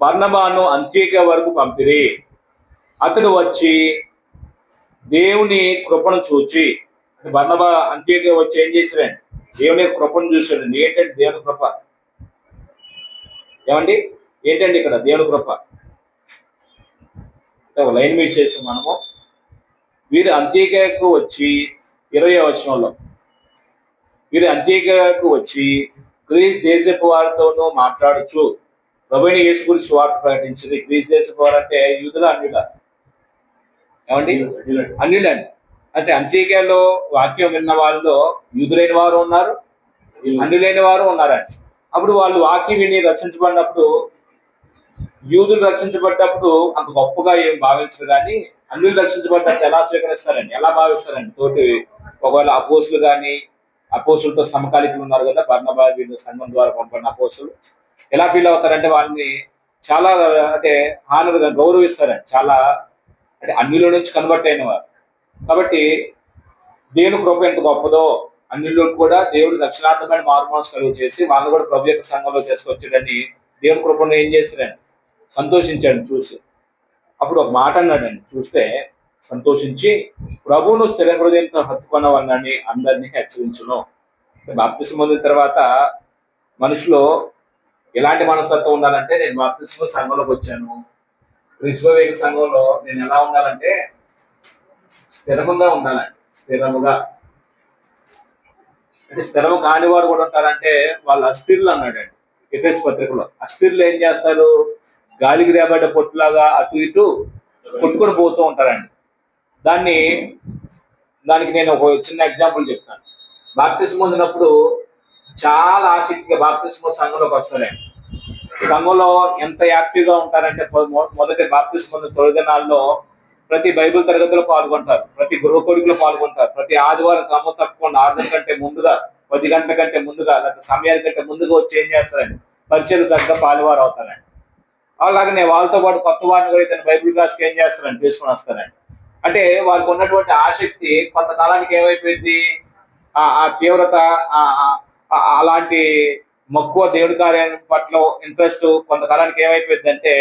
బర్నబాను అంత్యోకియా వరకు పంపిరి. అతడు వచ్చి దేవుని కృపను చూచి, బర్నబా అంత్యోకియా వచ్చి ఏం చేశారండి? దేవుని కృపను చూశాడండి. ఏంటంటే దేవుని కృప ఏమండి? ఏంటండి ఇక్కడ దేవుని కృప? ఒక లైన్ మీద చేసాం మనము. వీరు అంత్యోకియాకు వచ్చి 20వ వచనంలో వీరు అంత్యోకియాకు వచ్చి గ్రీస్ దేశపు వారితోనూ మాట్లాడుచు ప్రభువైన యేసు గురించి వార్త ప్రకటించింది. గ్రీస్ దేశపు వారు అంటే యూదుల అన్యుల? ఏమండి? అన్యులండి. అంటే అంత్యోకియాలో వాక్యం విన్న వాళ్ళలో యూదులైన వారు ఉన్నారు, అన్యులైన వారు ఉన్నారండి. అప్పుడు వాళ్ళు వాక్యం విని రక్షించబడినప్పుడు, యూదులు రక్షించబడ్డప్పుడు అంత గొప్పగా ఏం భావించరు, కానీ అన్యులు రక్షించబడ్డట్టు ఎలా స్వీకరిస్తారండి? ఎలా భావిస్తారండి? తోటి ఒకవేళ అపోస్తులు కానీ, అపోస్తులతో సమకాలికులు ఉన్నారు కదా, బర్నబా వీళ్ళు సంఘం ద్వారా పంపడిన అపోస్తులు, ఎలా ఫీల్ అవుతారంటే వాళ్ళని చాలా అంటే హానులుగా గౌరవిస్తారండి. చాలా అంటే అన్యుల నుంచి కన్వర్ట్ అయిన వారు కాబట్టి దేవుని కృప ఎంత గొప్పదో, అన్యుల్లో కూడా దేవుడు రక్షణార్థమైన మారుమనసు కలుగు చేసి వాళ్ళని కూడా ప్రభు యొక్క సంఘంలో తీసుకొచ్చాడని దేవుని కృపను ఏం చేశాడండి? సంతోషించాడు చూసి. అప్పుడు ఒక మాట అన్నాడండి, చూస్తే సంతోషించి ప్రభువును స్థిర హృదయంతో హత్తుకున్న వాళ్ళని అందరినీ హెచ్చరించును. బాప్తిస్మం పొందిన తర్వాత మనిషిలో ఎలాంటి మనస్తత్వం ఉండాలంటే, నేను బాప్తిస్మం సంఘంలోకి వచ్చాను, విశ్వవేగ సంఘంలో నేను ఎలా ఉండాలంటే స్థిరముగా ఉండాలండి. స్థిరముగా అంటే స్థిరము కాని వారు కూడా ఉంటారంటే వాళ్ళు అస్థిరులు అన్నాడండి ఎఫెసు పత్రికలో. అస్థిరులు ఏం చేస్తారు? గాలికి రేబడ్డ పొట్టులాగా అటు ఇటు కొట్టుకొని పోతూ ఉంటారండి. దానికి నేను ఒక చిన్న ఎగ్జాంపుల్ చెప్తాను. బాప్తిస్మం పొందినప్పుడు చాలా ఆసక్తిగా బాప్తిస్మం సంఘంలోకి వస్తారండి. సంఘంలో ఎంత యాక్టివ్గా ఉంటారంటే, మొదటి బాప్తిస్మం పొందిన తొలి దినాల్లో ప్రతి బైబిల్ తరగతిలో పాల్గొంటారు, ప్రతి గృహ కొడుకులో పాల్గొంటారు, ప్రతి ఆదివారం క్రమం తప్పకుండా 6 గంటల కంటే ముందుగా, 10 గంటల కంటే ముందుగా, లేకపోతే సమయానికంటే ముందుగా వచ్చి ఏం చేస్తారండి? పరిచయం చక్కగా పాలువారు అవుతారండి. అలాగనే వాళ్ళతో పాటు కొత్త వారిని కూడా ఇతను బైబిల్ క్లాస్కి ఏం చేస్తారండి? తీసుకొని వస్తారండి. అంటే వారికి ఉన్నటువంటి ఆసక్తి కొంతకాలానికి ఏమైపోయింది? ఆ తీవ్రత, అలాంటి మక్కువ దేవుడి కార్యం పట్ల ఇంట్రెస్ట్ కొంతకాలానికి ఏమైపోయింది అంటే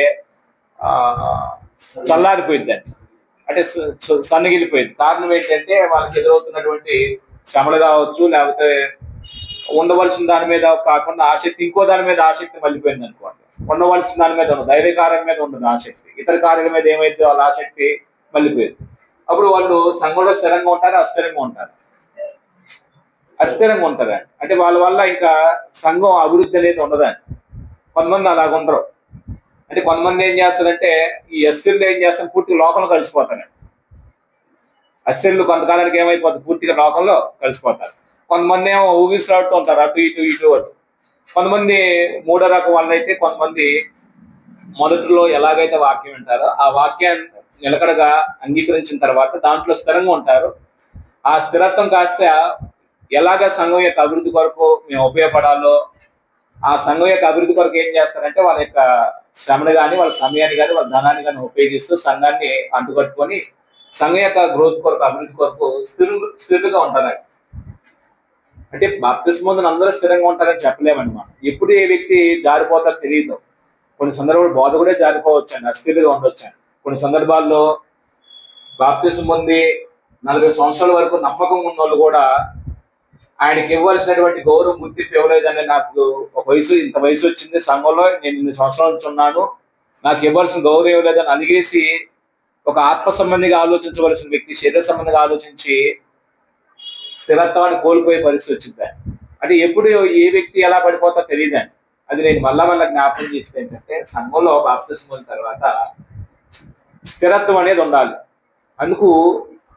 చల్లారిపోయిందండి. అంటే సన్నగిలిపోయింది. కారణం ఏంటంటే వాళ్ళకి ఎదురవుతున్నటువంటి శ్రమలు కావచ్చు, లేకపోతే ఉండవలసిన దాని మీద కాకుండా ఆసక్తి ఇంకో దాని మీద ఆసక్తి మళ్ళీపోయింది అనుకోండి. ఉండవలసిన దాని మీద ఉండదు, దైవ కార్యం మీద ఉండదు ఆసక్తి, ఇతర కార్యాల మీద ఏమైతే వాళ్ళ ఆసక్తి మళ్ళీపోయింది. అప్పుడు వాళ్ళు సంఘంలో స్థిరంగా ఉంటారు, అస్థిరంగా ఉంటారు. అస్థిరంగా ఉంటారండి. అంటే వాళ్ళ వల్ల ఇంకా సంఘం అభివృద్ధి అనేది ఉండదండి. కొంతమంది అలాగ ఉండరు. అంటే కొంతమంది ఏం చేస్తారంటే, ఈ అస్థిరులు ఏం చేస్తారు? పూర్తిగా లోకంలో కలిసిపోతారండి. అస్థిరులు కొంతకాలానికి ఏమైపోతారు? పూర్తిగా లోకంలో కలిసిపోతారు. కొంతమంది ఏమో ఊగిసలాడుతూ ఉంటారు, అటు ఇటు ఇటు అటు. కొంతమంది మూడో రకం వాళ్ళైతే, కొంతమంది మొదటిలో ఎలాగైతే వాక్యం వింటారో ఆ వాక్యాన్ని నిలకడగా అంగీకరించిన తర్వాత దాంట్లో స్థిరంగా ఉంటారు. ఆ స్థిరత్వం కాస్త ఎలాగ సంఘం యొక్క అభివృద్ధి కొరకు మేము ఉపయోగపడాలో, ఆ సంఘం యొక్క అభివృద్ధి కొరకు ఏం చేస్తారంటే వాళ్ళ యొక్క శ్రమను కానీ, వాళ్ళ సమయాన్ని కానీ, వాళ్ళ ధనాన్ని కానీ ఉపయోగిస్తూ సంఘాన్ని అంటుకట్టుకొని సంఘం యొక్క గ్రోత్ కొరకు, అభివృద్ధి కొరకు స్థిరంగా ఉంటారండి. అంటే బాప్తిస్మం పొందిన అందరూ స్థిరంగా ఉంటారని చెప్పలేమండి మనం. ఎప్పుడు ఏ వ్యక్తి జారిపోతారో తెలియదు. కొన్ని సందర్భాలు బోధ కూడా జారిపోవచ్చండి, అస్థిరంగా ఉండొచ్చండి. కొన్ని సందర్భాల్లో బాప్తిస్మం పొంది 40 సంవత్సరాల వరకు నమ్మకం ఉన్న వాళ్ళు కూడా ఆయనకి ఇవ్వాల్సినటువంటి గౌరవం, గుర్తింపు ఇవ్వలేదని, నాకు ఇంత వయసు వచ్చింది సంఘంలో, నేను 2 సంవత్సరాల నుంచి ఉన్నాను, నాకు ఇవ్వాల్సిన గౌరవం ఇవ్వలేదని అలిగేసి ఒక ఆత్మ సంబంధిగా ఆలోచించవలసిన వ్యక్తి శరీర సంబంధిగా ఆలోచించి స్థిరత్వాన్ని కోల్పోయే పరిస్థితి వచ్చింది. అంటే ఎప్పుడు ఏ వ్యక్తి ఎలా పడిపోతారో తెలియదండి. అది నేను మళ్ళా జ్ఞాపకం చేస్తే ఏంటంటే, సంఘంలో బాప్తిస్మం పొందిన తర్వాత స్థిరత్వం అనేది ఉండాలి. అందుకు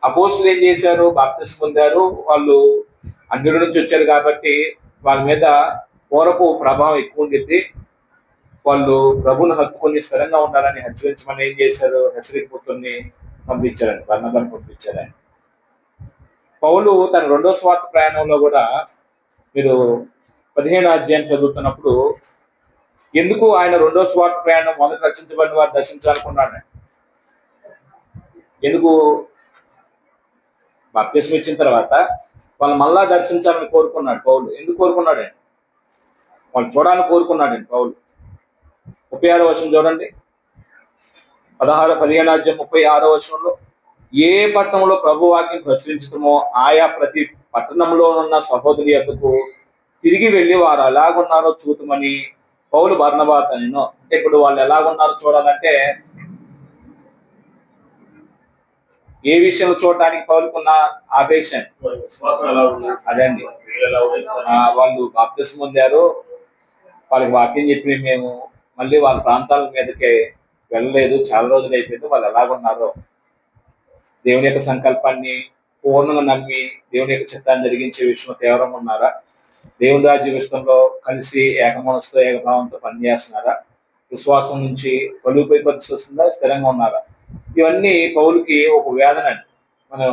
అపోస్తులు ఏం చేశారు? బాప్తిస్మం పొందారు, వాళ్ళు అన్యుల నుంచి వచ్చారు కాబట్టి వాళ్ళ మీద పూర్వపు ప్రభావం ఎక్కువ ఉండిద్ది. వాళ్ళు ప్రభువును హత్తుకొని స్థిరంగా ఉండాలని హెచ్చరించమని ఏం చేశారు? హెచ్చరికపుత్రుని పంపించారండి, బర్నబాను పంపించారండి. పౌలు తన రెండో స్వార్థ ప్రయాణంలో కూడా మీరు 15వ అధ్యాయం చదువుతున్నప్పుడు ఎందుకు ఆయన రెండో స్వార్థ ప్రయాణం మొదట రచించబడిన వారు దర్శించాలనుకున్నాడు? ఎందుకు? బాప్తిస్మం ఇచ్చిన తర్వాత వాళ్ళు మళ్ళా దర్శించాలని కోరుకున్నాడు పౌలు. ఎందుకు కోరుకున్నాడండి? వాళ్ళు చూడాలని కోరుకున్నాడండి పౌలు. 36వ వచనం చూడండి, 15వ అధ్యాయం 36వ వచనంలో, ఏ పట్టణంలో ప్రభు వాక్యం ప్రచురించడమో ఆయా ప్రతి పట్టణంలో ఉన్న సహోదరి యొద్దకు తిరిగి వెళ్ళి వారు ఎలాగున్నారో చూతుమని పౌలు బర్నబాతో నేను. అంటే ఇప్పుడు వాళ్ళు ఎలాగున్నారో చూడాలంటే ఏ విషయంలో చూడడానికి పౌలుకున్న ఆపేక్ష అదండి. వాళ్ళు బాప్తిస్మం పొందారు, వాళ్ళకి వాక్యం చెప్పి మేము మళ్ళీ వాళ్ళ ప్రాంతాల మీదకి వెళ్ళలేదు, చాలా రోజులు అయిపోయింది, వాళ్ళు ఎలాగున్నారో దేవుని యొక్క సంకల్పాన్ని పూర్ణంగా నమ్మి దేవుని యొక్క చిత్తాన్ని జరిగించే విషయంలో తీవ్రంగా ఉన్నారా, దేవుని రాజ్య విషయంలో కలిసి ఏకమనసుతో ఏకభావంతో పనిచేస్తున్నారా, విశ్వాసం నుంచి తొలిగిపోయి పరిస్థితి వస్తుందా, స్థిరంగా ఉన్నారా? ఇవన్నీ పౌలుకి ఒక వేదన అండి. మనం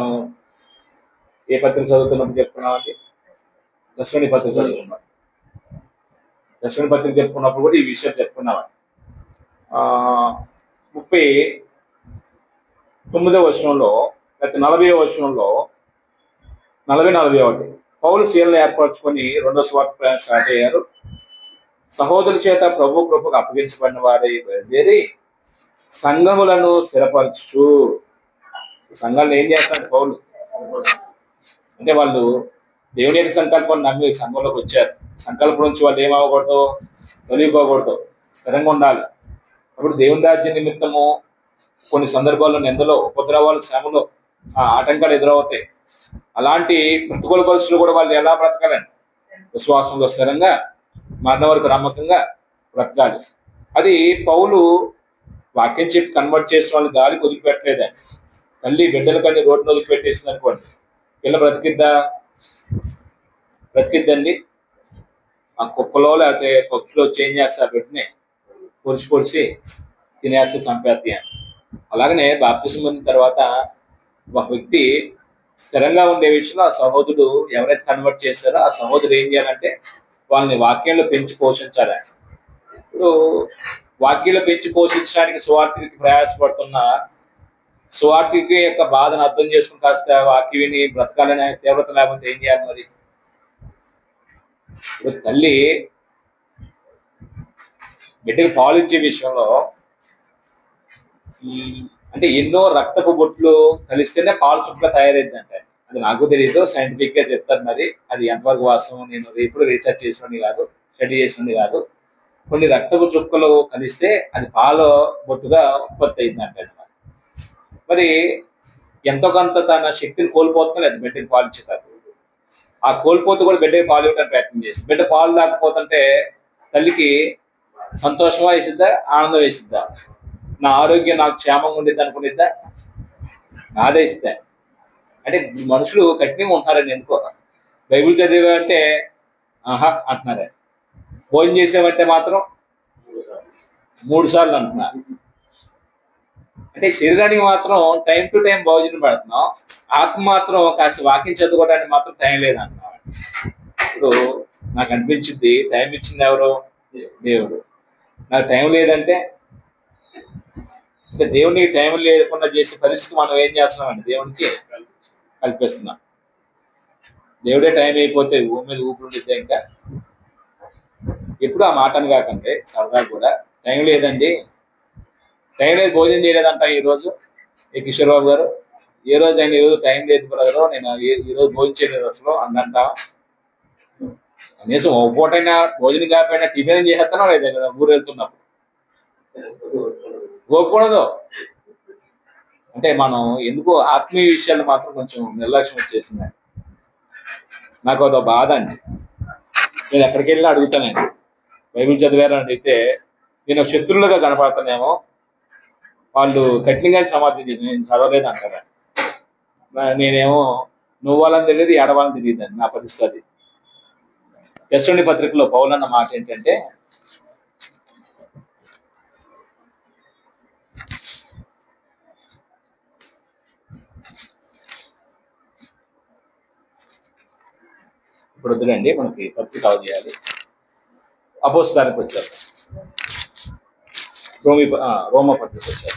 ఏ పత్రిక చదువుతున్నప్పుడు చెప్పుకున్నామండి, దశలోని పత్రిక చదువుకున్నాం. దశలోని పత్రిక చెప్పుకున్నప్పుడు కూడా ఈ విషయం చెప్పుకున్నామండి. 39వ వచనంలో లేకపోతే 40వ వచనంలో 40-41 పౌలు శీలను ఏర్పరచుకొని రెండో స్వార్థ ప్రయాణం స్టార్ట్ అయ్యారు. సహోదరు చేత ప్రభు కృపకు అప్పగించబడిన వారి బయలుదేరి సంఘములను స్థిరపరచు. సంఘాలను ఏం చేస్తాడు పౌలు? అంటే వాళ్ళు దేవుని యొక్క సంకల్పం నమ్మి సంఘంలోకి వచ్చారు. సంకల్పం నుంచి వాళ్ళు ఏమవ్వకూడదు, తొలగిపోకూడదు, స్థిరంగా ఉండాలి. అప్పుడు దేవుని రాజ్య నిమిత్తము కొన్ని సందర్భాల్లో నిందలో, ఉపద్రవాలు, శ్రమలు, ఆటంకాలు ఎదురవుతాయి. అలాంటి ప్రతికూల పరిస్థితులు కూడా వాళ్ళు ఎలా బ్రతకాలండి? విశ్వాసంలో స్థిరంగా మరణ వరకు నమ్మకంగా బ్రతకాలి. అది పౌలు వాక్యం చెప్పి కన్వర్ట్ చేసిన వాళ్ళు గాలికి వదిలిపెట్టలేదండి. తల్లి బిడ్డల కానీ రోడ్డును వదిలిపెట్టేసింది అనుకోండి, పిల్ల బ్రతికిద్దండి. ఆ కుక్కలో లేకపోతే పక్షులో చేంజ్ చేస్తారు, బిడ్డని పొడిచి తినేస్తే చంపేస్తాయి అని. అలాగనే బాప్తిస్మం పొందిన తర్వాత ఒక వ్యక్తి స్థిరంగా ఉండే విషయంలో ఆ సహోదరుడు ఎవరైతే కన్వర్ట్ చేస్తారో ఆ సహోదరుడు ఏం చేయాలంటే వాళ్ళని వాక్యంలో పెంచి పోషించాలండి. ఇప్పుడు వాక్యంలో పెంచి పోషించడానికి సువార్థికి ప్రయాసపడుతున్న సువార్థికి యొక్క బాధను అర్థం చేసుకుని కాస్త వాక్యం విని బ్రతకాలనే తీవ్రత లేకపోతే ఏం చేయాలి మరి? ఇప్పుడు తల్లి బిడ్డకి పాలు ఇచ్చే విషయంలో అంటే ఎన్నో రక్తపు బొట్లు కలిస్తేనే పాలు చుక్క తయారైంది అంటే, అది నాకు తెలియదు, సైంటిఫిక్ గా చెప్తారు. మరి అది ఎంతవరకు వాస్తవం నేను ఎప్పుడు రీసెర్చ్ చేసినది కాదు, స్టడీ చేసినది కాదు. కొన్ని రక్తపు చుక్కలు కలిస్తే అది పాల బొట్టుగా ఉత్పత్తి అయింది అంటే. మరి ఎంతో కొంత తన శక్తిని కోల్పోతుంది అది బిడ్డకి పాలు ఇచ్చేటారు. ఆ కోల్పోతూ కూడా బిడ్డకి పాలు ఇవ్వడానికి ప్రయత్నం చేసి బిడ్డ పాలు లేకపోతుంటే తల్లికి సంతోషమా వేసిద్దా, ఆనందం వేసిద్దా? నా ఆరోగ్యం నాకు క్షేమంగా ఉండేది అనుకునేద్దా? నాదే ఇస్తా. అంటే మనుషులు కఠినంగా ఉంటున్నారండి. ఎందుకో బైబిల్ చదివామంటే ఆహా అంటున్నారే, భోజనం చేసామంటే మాత్రం 3 సార్లు అంటున్నారు. అంటే శరీరానికి మాత్రం టైం టు టైం భోజనం పెడుతున్నాం, ఆత్మ మాత్రం కాస్త వాకింగ్ చదువుకోవడానికి మాత్రం టైం లేదంటున్నాం. ఇప్పుడు నాకు అనిపించింది, టైం ఇచ్చింది ఎవరు? దేవుడు. నాకు టైం లేదంటే దేవునికి టైం లేకుండా చేసే పరిస్థితి మనం ఏం చేస్తున్నామండి? దేవునికి కల్పిస్తున్నాం. దేవుడే టైం అయిపోతే భూమి మీద ఊపిరి ఉండితే ఇంకా ఎప్పుడు ఆ మాటను కాకండి సరదా కూడా టైం లేదండి, టైం లేదు, భోజనం చేయలేదంట ఈరోజు ఏ కిషోర్ బాబు గారు. ఏ రోజు అయినా ఈరోజు టైం లేదు బ్రదరు, నేను ఈరోజు భోజనం చేయలేదు అసలు అందంట. కనీసం ఒక పూటైనా భోజనం కాకపోయినా టిఫిన్ చేసేస్తానో లేదా కదా ఊరు వెళ్తున్నప్పుడు? పోకూడదు. అంటే మనం ఎందుకు ఆత్మీయ విషయాలు మాత్రం కొంచెం నిర్లక్ష్యం వచ్చేసిందండి. నాకు అదో బాధ అండి. నేను ఎక్కడికి వెళ్ళినా అడుగుతానండి, బైబిల్ చదివారని అడిగితే నేను శత్రువులుగా కనపడతానేమో, వాళ్ళు కఠినంగానే సమాధానం చేసి నేను చదవలేదు అంటారా. నేనేమో నువ్వు వాళ్ళని తెలియదు, ఏడవాళ్ళని తెలియదు అని నా పరిస్థితి. తెస్సలోని పత్రికలో పౌలన్న మాట ఏంటంటే, ఇప్పుడు వద్దులేండి, మనకి పత్రిక కవర్ చేయాలి. అపోస్తలానికి వచ్చారు, రోమ పత్రిక వచ్చారు.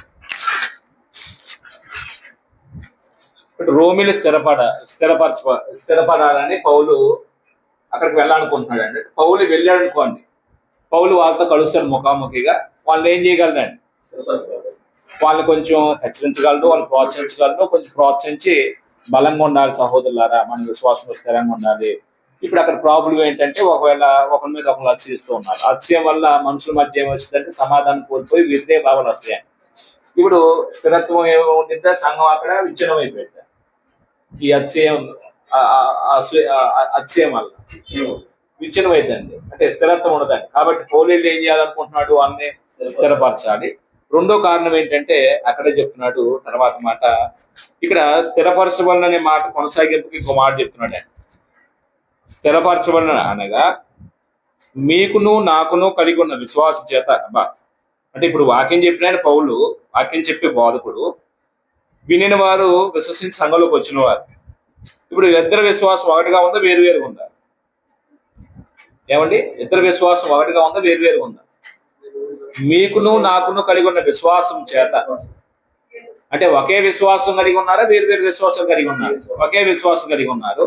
ఇప్పుడు రోమిలు స్థిరపడాలని పౌలు అక్కడికి వెళ్ళాలనుకుంటున్నాడు అండి. పౌలు వెళ్ళాడు అనుకోండి, పౌలు వాళ్ళతో కలుస్తాడు ముఖాముఖిగా. వాళ్ళు ఏం చేయగలరండి? వాళ్ళు కొంచెం హెచ్చరించగలరు, వాళ్ళు ప్రోత్సహించగలరు. కొంచెం ప్రోత్సహించి బలంగా ఉండాలి సహోదరులారా, మన విశ్వాసంలో స్థిరంగా ఉండాలి. ఇప్పుడు అక్కడ ప్రాబ్లం ఏంటంటే, ఒకవేళ ఒకరి మీద ఒకరు అతిశయిస్తూ ఉన్నారు. అతిశయం వల్ల మనుషుల మధ్య ఏమొచ్చిందంటే సమాధానం కోల్పోయి వ్యతిరేక భావాలు వస్తాయి. ఇప్పుడు స్థిరత్వం ఏముంటుంటే సంఘం అక్కడ విచ్ఛిన్నం అయిపోయింది. ఈ అతిశయం వల్ల విచ్ఛిన్నం అయిద్దండి, అంటే స్థిరత్వం ఉండదండి. కాబట్టి పౌలు ఏం చేయాలనుకుంటున్నాడు? వాళ్ళని స్థిరపరచాలి. రెండో కారణం ఏంటంటే, అక్కడే చెప్తున్నాడు తర్వాత మాట, ఇక్కడ స్థిరపరచబడిన అనే మాట కొనసాగింపుకి ఇంకో మాట చెప్తున్నాడు. స్థిరపరచబడిన అనగా మీకును నాకును కలిగి ఉన్న విశ్వాసం చేత. అంటే ఇప్పుడు వాక్యం చెప్పిన పౌలు, వాక్యం చెప్పే బోధకుడు, వినిన వారు విశ్వసించి సంఘంలోకి వచ్చిన వారు. ఇప్పుడు ఇద్దరు విశ్వాసం ఒకటిగా ఉందా, వేరువేరుగా ఉందా? ఏమండి, ఇద్దరు విశ్వాసం ఒకటిగా ఉందా, వేరువేరుగా ఉందా? మీకును నాకును కలిగి ఉన్న విశ్వాసం చేత. అంటే ఒకే విశ్వాసం కలిగి ఉన్నారా, వేరువేరు విశ్వాసం కలిగి ఉన్నారు? ఒకే విశ్వాసం కలిగి ఉన్నారు.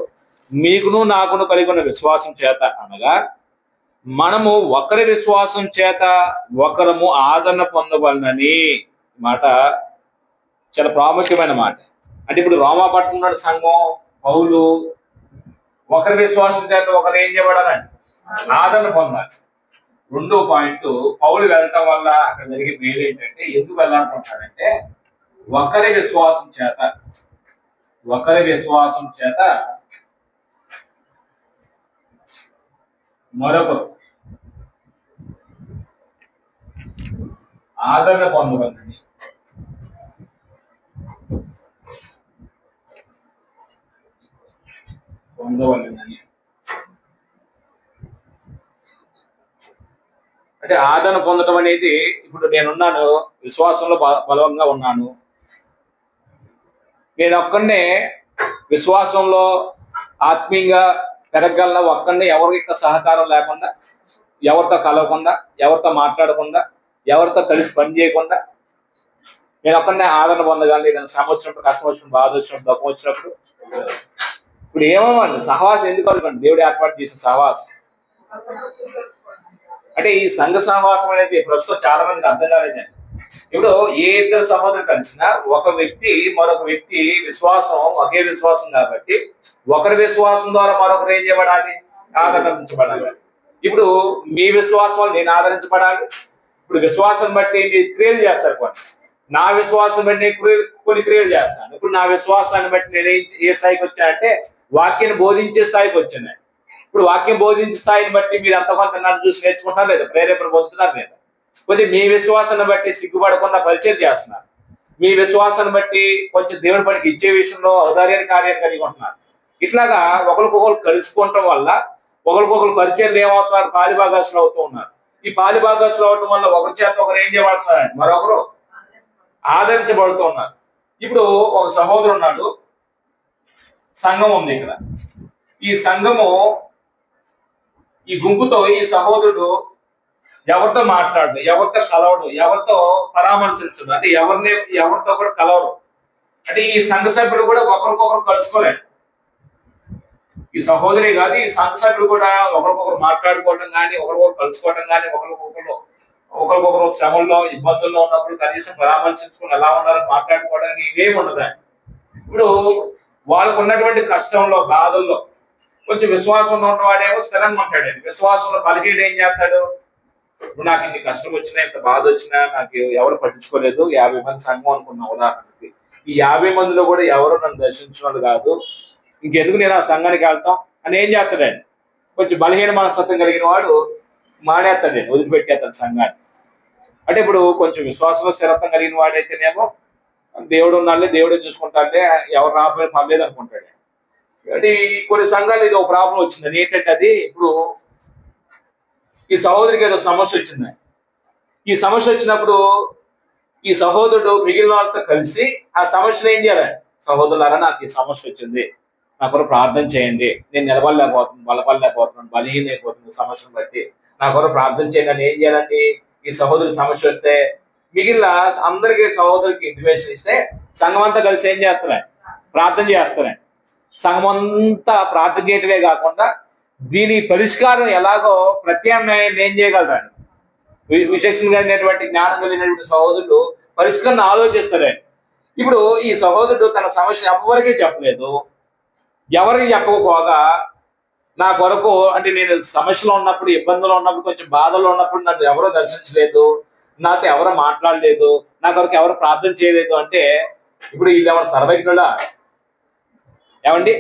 మీకును నాకును కలిగి ఉన్న విశ్వాసం చేత అనగా మనము ఒకరి విశ్వాసం చేత ఒకరము ఆదరణ పొందవలనని మాట చాలా ప్రాముఖ్యమైన మాట. అంటే ఇప్పుడు రోమాపట్నం సంఘం, పౌలు ఒకరి విశ్వాసం చేత ఒకరు ఏం చేయబడాలండి? ఆదరణ పొందాలి. రెండో పాయింట్, పౌలు వెళ్ళటం వల్ల అక్కడ జరిగే మేలు ఏంటంటే, ఎందుకు వెళ్ళాలనుకుంటాడంటే, ఒకరి విశ్వాసం చేత మరొకరు ఆదరణ పొందవలనని. అంటే ఆదరణ పొందడం అనేది, ఇప్పుడు నేనున్నాను, విశ్వాసంలో బలంగా ఉన్నాను, నేను ఒక్కడే విశ్వాసంలో ఆత్మీయంగా పెరగగలన. ఒక్కడే ఎవరికి సహకారం లేకుండా, ఎవరితో కలవకుండా, ఎవరితో మాట్లాడకుండా, ఎవరితో కలిసి పని చేయకుండా నేను ఒక్కడే ఆదరణ పొందగలను. ఏదైనా శ్రమ వచ్చినప్పుడు, కష్టం వచ్చినప్పుడు, బాధ వచ్చినప్పుడు, దుఃఖం వచ్చినప్పుడు. ఇప్పుడు ఏమవ్వండి, సహవాసం ఎందుకు అనుకోండి, దేవుడు ఏర్పాటు చేసిన సహవాసం. అంటే ఈ సంఘ సహవాసం అనేది ప్రస్తుతం చాలా మందికి అర్థం కాలేదండి. ఇప్పుడు ఏ ఇద్దరు సహోదరులు కలిసినా ఒక వ్యక్తి మరొక వ్యక్తి విశ్వాసం ఒకే విశ్వాసం కాబట్టి ఒకరి విశ్వాసం ద్వారా మరొకరు ఏం చేయబడాలి? ఆదరించబడాలి. ఇప్పుడు మీ విశ్వాసం నేను ఆదరించబడాలి. ఇప్పుడు విశ్వాసం బట్టి మీరు క్రియలు చేస్తారు కొన్ని. నా విశ్వాసం బట్టి కొన్ని క్రియలు చేస్తాను. ఇప్పుడు నా విశ్వాసాన్ని బట్టి నేను ఏ స్థాయికి వచ్చానంటే వాక్యాన్ని బోధించే స్థాయికి వచ్చాను. ఇప్పుడు వాక్యం బోధించే స్థాయిని బట్టి మీరు అంతకొంత నన్ను చూసి నేర్చుకుంటున్నారు లేదా? ప్రేరేపణ పొందుతున్నారు లేదా? కొద్ది మీ విశ్వాసాన్ని బట్టి సిగ్గుపడకుండా పరిచయం చేస్తున్నారు. మీ విశ్వాసాన్ని బట్టి కొంచెం దేవుడి పనికి ఇచ్చే విషయంలో ఔదార్యాన్ని కార్యాన్ని కలిగి ఉంటున్నారు. ఇట్లాగా ఒకరికొకరు కలుసుకోవటం వల్ల ఒకరికొకరు పరిచయాలు ఏమవుతున్నారు? పాలిభాగాసులు అవుతూ ఉన్నారు. ఈ పాలిభాగాసులు అవటం వల్ల ఒకరి చేత ఒకరు ఏం చేయబడుతున్నారండి? మరొకరు ఆదరించబడుతూ ఉన్నారు. ఇప్పుడు ఒక సహోదరు ఉన్నాడు, సంఘం ఉంది ఇక్కడ. ఈ సంఘము, ఈ గుంపుతో ఈ సహోదరుడు ఎవరితో మాట్లాడు, ఎవరితో కలవడు, ఎవరితో పరామర్శించడు, అంటే ఎవరితో కూడా కలవడు. అంటే ఈ సంఘ సభ్యులు కూడా ఒకరికొకరు కలుసుకోలేడు. ఈ సహోదరి కాదు, ఈ సంఘ సభ్యులు కూడా ఒకరికొకరు మాట్లాడుకోవటం కానీ, ఒకరికొకరు కలుసుకోవటం కానీ, ఒకరికొకరు శ్రమల్లో ఇబ్బందుల్లో ఉన్నప్పుడు కనీసం పరామర్శించుకుని ఎలా ఉండాలని మాట్లాడుకోవడానికి ఇవేమి ఉండదండి. ఇప్పుడు వాళ్ళకు ఉన్నటువంటి కష్టంలో, బాధల్లో కొంచెం విశ్వాసంలో ఉన్నవాడేమో స్థిరంగా ఉంటాడు. విశ్వాసంలో బలిగీడు ఏం చేస్తాడు? ఇప్పుడు నాకు ఇన్ని కష్టం వచ్చినా, ఇంత బాధ వచ్చినా నాకు ఎవరు పట్టించుకోలేదు. 50 మంది సంఘం అనుకున్నాం ఉదాహరణకి. ఈ 50 మందిలో కూడా ఎవరు నన్ను దర్శించిన వాళ్ళు కాదు, ఇంకెందుకు నేను ఆ సంఘానికి వెళ్తాం అని ఏం చేస్తాడండి? కొంచెం బలహీన మనస్తత్వం కలిగిన వాడు మానేస్తాడండి, వదిలిపెట్టేస్తాడు సంఘాన్ని. అంటే ఇప్పుడు కొంచెం విశ్వాసంలో స్థిరత్వం కలిగిన వాడైతేనేమో దేవుడు ఉన్నాళ్ళే, దేవుడే చూసుకుంటాడే, ఎవరు రాబోయే పర్లేదు అనుకుంటాడు. అంటే కొన్ని సంఘాలు ఇది ఒక ప్రాబ్లం వచ్చింది. ఏంటంటే అది, ఇప్పుడు ఈ సహోదరికి ఏదో సమస్య వచ్చింది. ఈ సమస్య వచ్చినప్పుడు ఈ సహోదరుడు మిగిలిన వాళ్ళతో కలిసి ఆ సమస్యను ఏం చేయాలి? సహోదరులారా, నాకు ఈ సమస్య వచ్చింది, నా కొరకు ప్రార్థన చేయండి, నేను నిలబడలేకపోతున్నాను, బలపడలేకపోతున్నాను, బలహీన అయిపోతుంది సమస్యను బట్టి, నా కొరకు ప్రార్థన చేయండి అని ఏం చేయాలండి? ఈ సహోదరుడి సమస్య వస్తే మిగిలిన అందరికీ సహోదరుడికి ఇంటిమేషన్ ఇస్తే సంఘం అంతా కలిసి ఏం చేస్తున్నాయి? ప్రార్థన చేస్తున్నాయి. సంఘం అంతా ప్రార్థన చేయటమే కాకుండా దీని పరిష్కారం ఎలాగో ప్రత్యామ్నాయాన్ని ఏం చేయగలరండి? విచక్షణ కలిగినటువంటి జ్ఞానం కలిగినటువంటి సహోదరుడు పరిష్కారాన్ని ఆలోచిస్తారండి. ఇప్పుడు ఈ సహోదరుడు తన సమస్య ఎవరికీ చెప్పలేదు. ఎవరికి చెప్పకపోగా నా కొరకు అంటే నేను సమస్యలో ఉన్నప్పుడు, ఇబ్బందులు ఉన్నప్పుడు, కొంచెం బాధలో ఉన్నప్పుడు నన్ను ఎవరో దర్శించలేదు, నాతో ఎవరో మాట్లాడలేదు, నా కొరకు ఎవరు ప్రార్థన చేయలేదు అంటే ఇప్పుడు వీళ్ళు ఎవరు సర్వజ్ఞుడా? ఏమండి?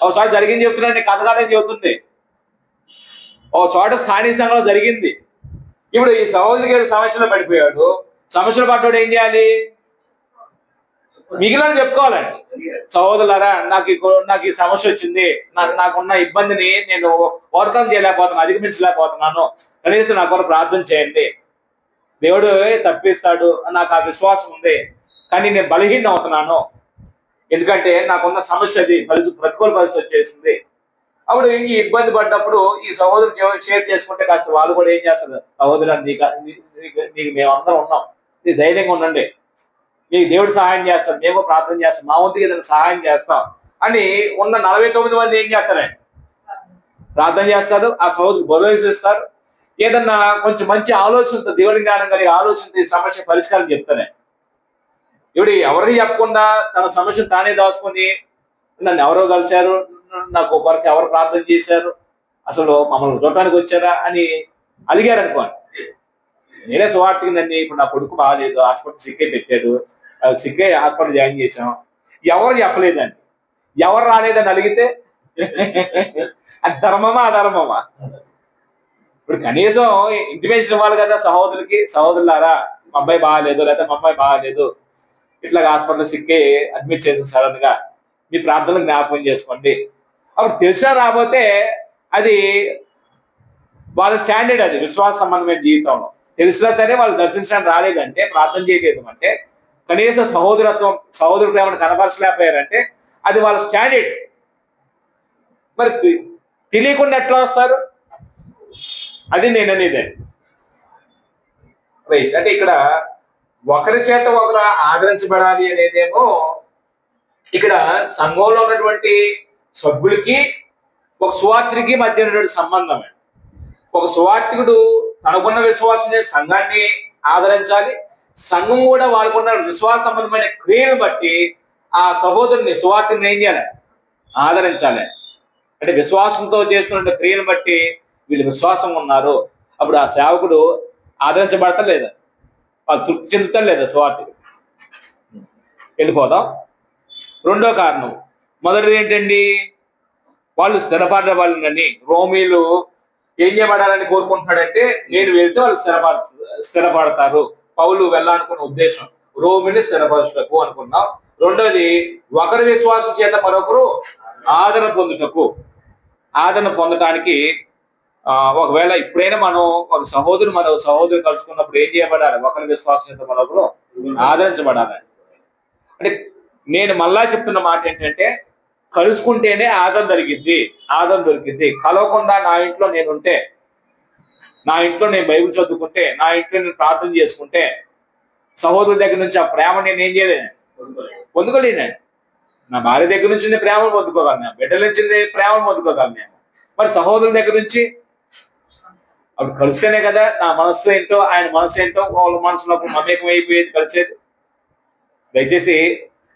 ఒకసారి జరిగింది చెప్తున్నాండి, కథ కాదని చెబుతుంది. ఓ చోట స్థానిక సంఘంలో జరిగింది. ఇప్పుడు ఈ సహోదరి గారి సమస్యలో పడిపోయాడు. సమస్యలు పడ్డాడు ఏం చేయాలి? మిగిలిన చెప్పుకోవాలండి. సహోదరులారా, నాకు ఈ సమస్య వచ్చింది, నాకున్న ఇబ్బందిని నేను ఓవర్కమ్ చేయలేకపోతున్నాను, అధిగమించలేకపోతున్నాను, కనీసం నా కొరకు ప్రార్థన చేయండి. దేవుడు తప్పిస్తాడు, నాకు ఆ విశ్వాసం ఉంది, కానీ నేను బలహీన అవుతున్నాను, ఎందుకంటే నాకున్న సమస్య అది ప్రతికూల పరిస్థితి వచ్చేసింది. అప్పుడు ఈ ఇబ్బంది పడ్డప్పుడు ఈ సహోదరు షేర్ చేసుకుంటే కాస్త వాళ్ళు కూడా ఏం చేస్తారు? సహోదరు, నీకు మేమందరం ఉన్నాం, నీ ధైర్యంగా ఉండండి, నీకు దేవుడు సహాయం చేస్తాడు, మేము ప్రార్థన చేస్తాం, మా వంతుకి ఏదైనా సహాయం చేస్తాం అని ఉన్న 49 మంది ఏం చేస్తారండి? ప్రార్థన చేస్తారు. ఆ సహోదరు భరోసిస్తారు. ఏదన్నా కొంచెం మంచి ఆలోచనతో, దేవుడి జ్ఞానం కలిగే ఆలోచనతో ఈ సమస్య పరిష్కారం చెప్తానే. ఇప్పుడు ఎవరికి చెప్పకుండా తన సమస్యను తానే దాచుకొని నన్ను ఎవరో కలిశారు, నాకు కొరకు ఎవరు ప్రార్థన చేశారు, అసలు మమ్మల్ని చూడటానికి వచ్చారా అని అడిగారు అనుకోండి. నేనే సువార్తకి నన్ను ఇప్పుడు నా కొడుకు బాగాలేదు, హాస్పిటల్ సిక్కే పెట్టాడు, సిక్కే హాస్పిటల్ జాయిన్ చేసాం, ఎవరు చెప్పలేదండి. ఎవరు రాలేదని అడిగితే అది ధర్మమా అధర్మమా? ఇప్పుడు కనీసం ఇంటిమేషన్ ఇవ్వాలి కదా సహోదరులకి. సహోదరులారా, మా అబ్బాయి బాగాలేదు, లేకపోతే మా అమ్మాయి బాగాలేదు, ఇట్లా హాస్పిటల్ సిక్కి అడ్మిట్ చేసిన సడన్ గా, మీ ప్రార్థనలు జ్ఞాపకం చేసుకోండి. అప్పుడు తెలిసినా రాబోతే అది వాళ్ళ స్టాండర్డ్, అది విశ్వాస సంబంధమైన జీవితంలో. తెలిసినా సరే వాళ్ళు దర్శించడానికి రాలేదంటే, ప్రార్థన చేయలేదు అంటే, కనీసం సహోదరు ప్రేమను కనపరచలేకపోయారంటే అది వాళ్ళ స్టాండర్డ్. మరి తెలియకుండా ఎట్లా వస్తారు? అది నేను అనేది. రైట్. అంటే ఇక్కడ ఒకరి చేత ఒకరు ఆదరించబడాలి అనేదేమో ఇక్కడ సంఘంలో ఉన్నటువంటి సభ్యులకి ఒక సువార్తికి మధ్య ఉన్నటువంటి సంబంధం. ఒక సువార్తికుడు తనకున్న విశ్వాసం సంఘాన్ని ఆదరించాలి, సంఘం కూడా వాళ్ళకున్న విశ్వాస సంబంధమైన క్రియను బట్టి ఆ సహోదరుని సువార్తిని ఏం చేయాలి? ఆదరించాలి. అంటే విశ్వాసంతో చేస్తున్న క్రియను బట్టి వీళ్ళు విశ్వాసంగా ఉన్నారు, అప్పుడు ఆ సేవకుడు ఆదరించబడతా లేదా, వాళ్ళు తృప్తి చెందుతా లేదా సువార్తికి? వెళ్ళిపోదాం. రెండో కారణం, మొదటిది ఏంటండి? వాళ్ళు స్థిరపడవాలని, రోమీలు ఏం చేయబడాలని కోరుకుంటున్నాడంటే, నేను వెళ్తే వాళ్ళు స్థిరపడతారు. పౌలు వెళ్ళాలనుకున్న ఉద్దేశం రోమిని స్థిరపరచుటకు అనుకున్నాం. రెండోది, ఒకరి విశ్వాసం చేత మరొకరు ఆదరణ పొందటానికి ఒకవేళ ఇప్పుడైనా మనం ఒక సహోదరు మరో సహోదరు కలుసుకున్నప్పుడు ఏం చేయబడాలి? ఒకరి విశ్వాసం చేత మరొకరు ఆదరించబడాలి. అంటే నేను మళ్ళా చెప్తున్న మాట ఏంటంటే, కలుసుకుంటేనే ఆదరణ దొరికింది. కలవకుండా నా ఇంట్లో నేనుంటే, నా ఇంట్లో నేను బైబిల్ చదువుకుంటే, నా ఇంట్లో నేను ప్రార్థన చేసుకుంటే, సహోదరు దగ్గర నుంచి ఆ ప్రేమ నేను ఏం చేయలేను, పొందుకోలేను. నా భార్య దగ్గర నుంచి నేను ప్రేమను పొందుకోగలను, బిడ్డల నుంచి ప్రేమను పొందుకోగలను. మరి సహోదరుల దగ్గర నుంచి అప్పుడు కలిస్తేనే కదా నా మనస్సు ఏంటో ఆయన మనస్సు ఏంటో వాళ్ళ మనసులో మమేకం అయిపోయేది, కలిసేది. దయచేసి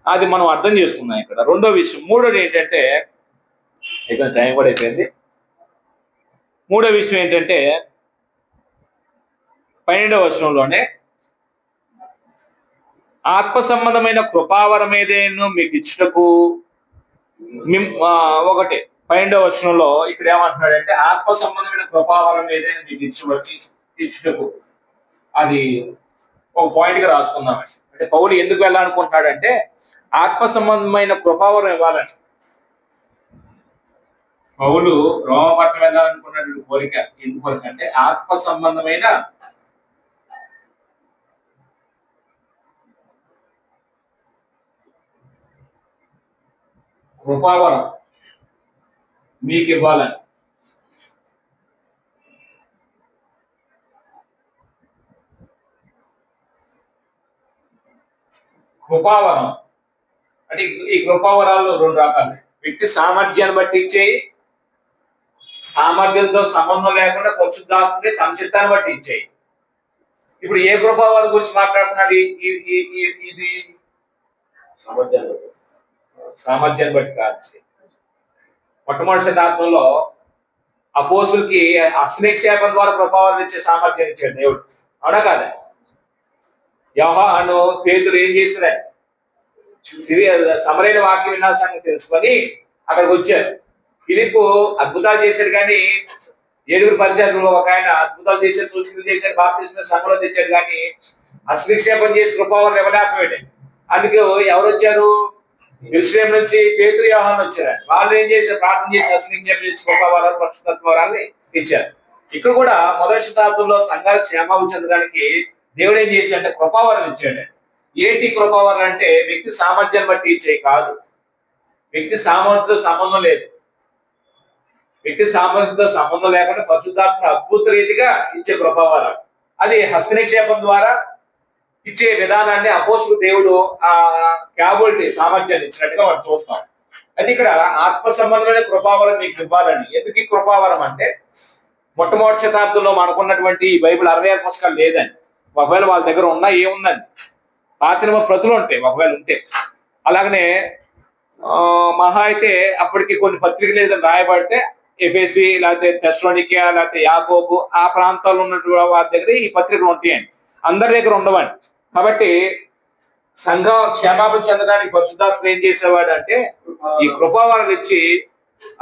అది మనం అర్థం చేసుకున్నాం ఇక్కడ. రెండో విషయం, మూడోది ఏంటంటే, ఇక్కడ టైం కూడా అయిపోయింది. మూడో విషయం ఏంటంటే 12వ వచనంలోనే ఆత్మ సంబంధమైన కృపావరం ఏదైనా మీకు ఇచ్చుటకు ఒకటి 12వ వచనంలో ఇక్కడ ఏమంటున్నాడంటే, ఆత్మ సంబంధమైన కృపావరం ఏదైనా మీకు ఇచ్చుటకు. అది ఒక పాయింట్ గా రాసుకుందామండి. అంటే పౌలు ఎందుకు వెళ్ళాలనుకుంటున్నాడంటే, ఆత్మ సంబంధమైన కృపావరం ఇవ్వాలని. పౌలు రోమపట్నం వెళ్ళాలనుకున్నటువంటి కోరిక ఎందుకోసం అంటే, ఆత్మ సంబంధమైన కృపావరం మీకు ఇవ్వాలని. కృపావరం అంటే ఈ కృపావరాలు రెండు రకాలు. వ్యక్తి సామర్థ్యాన్ని బట్టి ఇచ్చేయి, సామర్థ్యంతో సంబంధం లేకుండా పరిశుద్ధాత్మని తన చిత్తాన్ని బట్టి ఇచ్చేయి. ఇప్పుడు ఏ కృపావరం గురించి మాట్లాడుతున్నాడు? ఇది సామర్థ్యాన్ని బట్టి కాదు. మొట్టమొదటి శతాబ్దంలో అపోస్తులకి అస్నిక్షేపం ద్వారా కృపావరం ఇచ్చే సామర్థ్యాన్ని ఇచ్చాడు దేవుడు, అవునా కాదా? యోహాను పేతురు ఏం చేసినా సమరైన వాక్యం విన్న సంగతి తెలుసుకొని అక్కడికి వచ్చారు. ఫిలిప్పు అద్భుతాలు చేశాడు, కానీ 7 పరిచయాలు ఒక ఆయన అద్భుతాలు చేశాడు, సూచనలు చేశాడు, బాప్తిస్మ సంఘంలో తెచ్చాడు, కానీ అస్నిక్షేపం చేసి కృపావరం ఇవ్వలేకపోయాడు. అందుకే ఎవరు వచ్చారు? యెరూషలేము నుంచి పేతురు యోహాను వచ్చారు. వాళ్ళు ఏం చేశారు? ప్రార్థన చేసి అస్నిక్షేపం చేసి కృపావరాలు పరిశుద్ధత్వాన్ని ఇచ్చారు. ఇక్కడ కూడా మొదటి శతాబ్దంలో సంఘాలు క్షేమాభివృద్ధి చెందడానికి దేవుడు ఏం చేశాడంటే కృపావరం ఇచ్చాడు. ఏంటి కృపావరం అంటే వ్యక్తి సామర్థ్యం బట్టి ఇచ్చే కాదు. వ్యక్తి సామర్థ్యంతో సంబంధం లేదు. వ్యక్తి సామర్థ్యంతో సంబంధం లేకుండా పరిశుద్ధాత్మ అద్భుత రీతిగా ఇచ్చే కృపావరం. అది హస్తనిక్షేపం ద్వారా ఇచ్చే విధానాన్ని అపోస్తలుడు దేవుడు ఆ క్యాబిలిటీ సామర్థ్యాన్ని ఇచ్చినట్టుగా మనం చూస్తాం. అయితే ఇక్కడ ఆత్మ సంబంధమైన కృపావరం మీకు ఇవ్వాలని. ఎందుకు ఈ కృపావరం అంటే మొట్టమొదటి శతాబ్దంలో మనకున్నటువంటి ఈ బైబిల్ 66 పుస్తకాలు లేదని. ఒకవేళ వాళ్ళ దగ్గర ఉన్నా ఏముందని పాతిమ ప్రతులు ఉంటాయి ఒకవేళ ఉంటే. అలాగనే మహా అయితే అప్పటికి కొన్ని పత్రికలు ఏదైనా రాయబడితే ఎఫెసీ లేకపోతే తెస్సలోనికయ లేకపోతే యాకోబు ఆ ప్రాంతాల్లో ఉన్నటువంటి వారి దగ్గర ఈ పత్రికలు ఉంటాయండి, అందరి దగ్గర ఉండవండి. కాబట్టి సంఘం క్షేమాభివృద్ధి చెందడానికి పరిశుద్ధాత్మ ఏం చేసేవాడు అంటే ఈ కృపావరాలు ఇచ్చి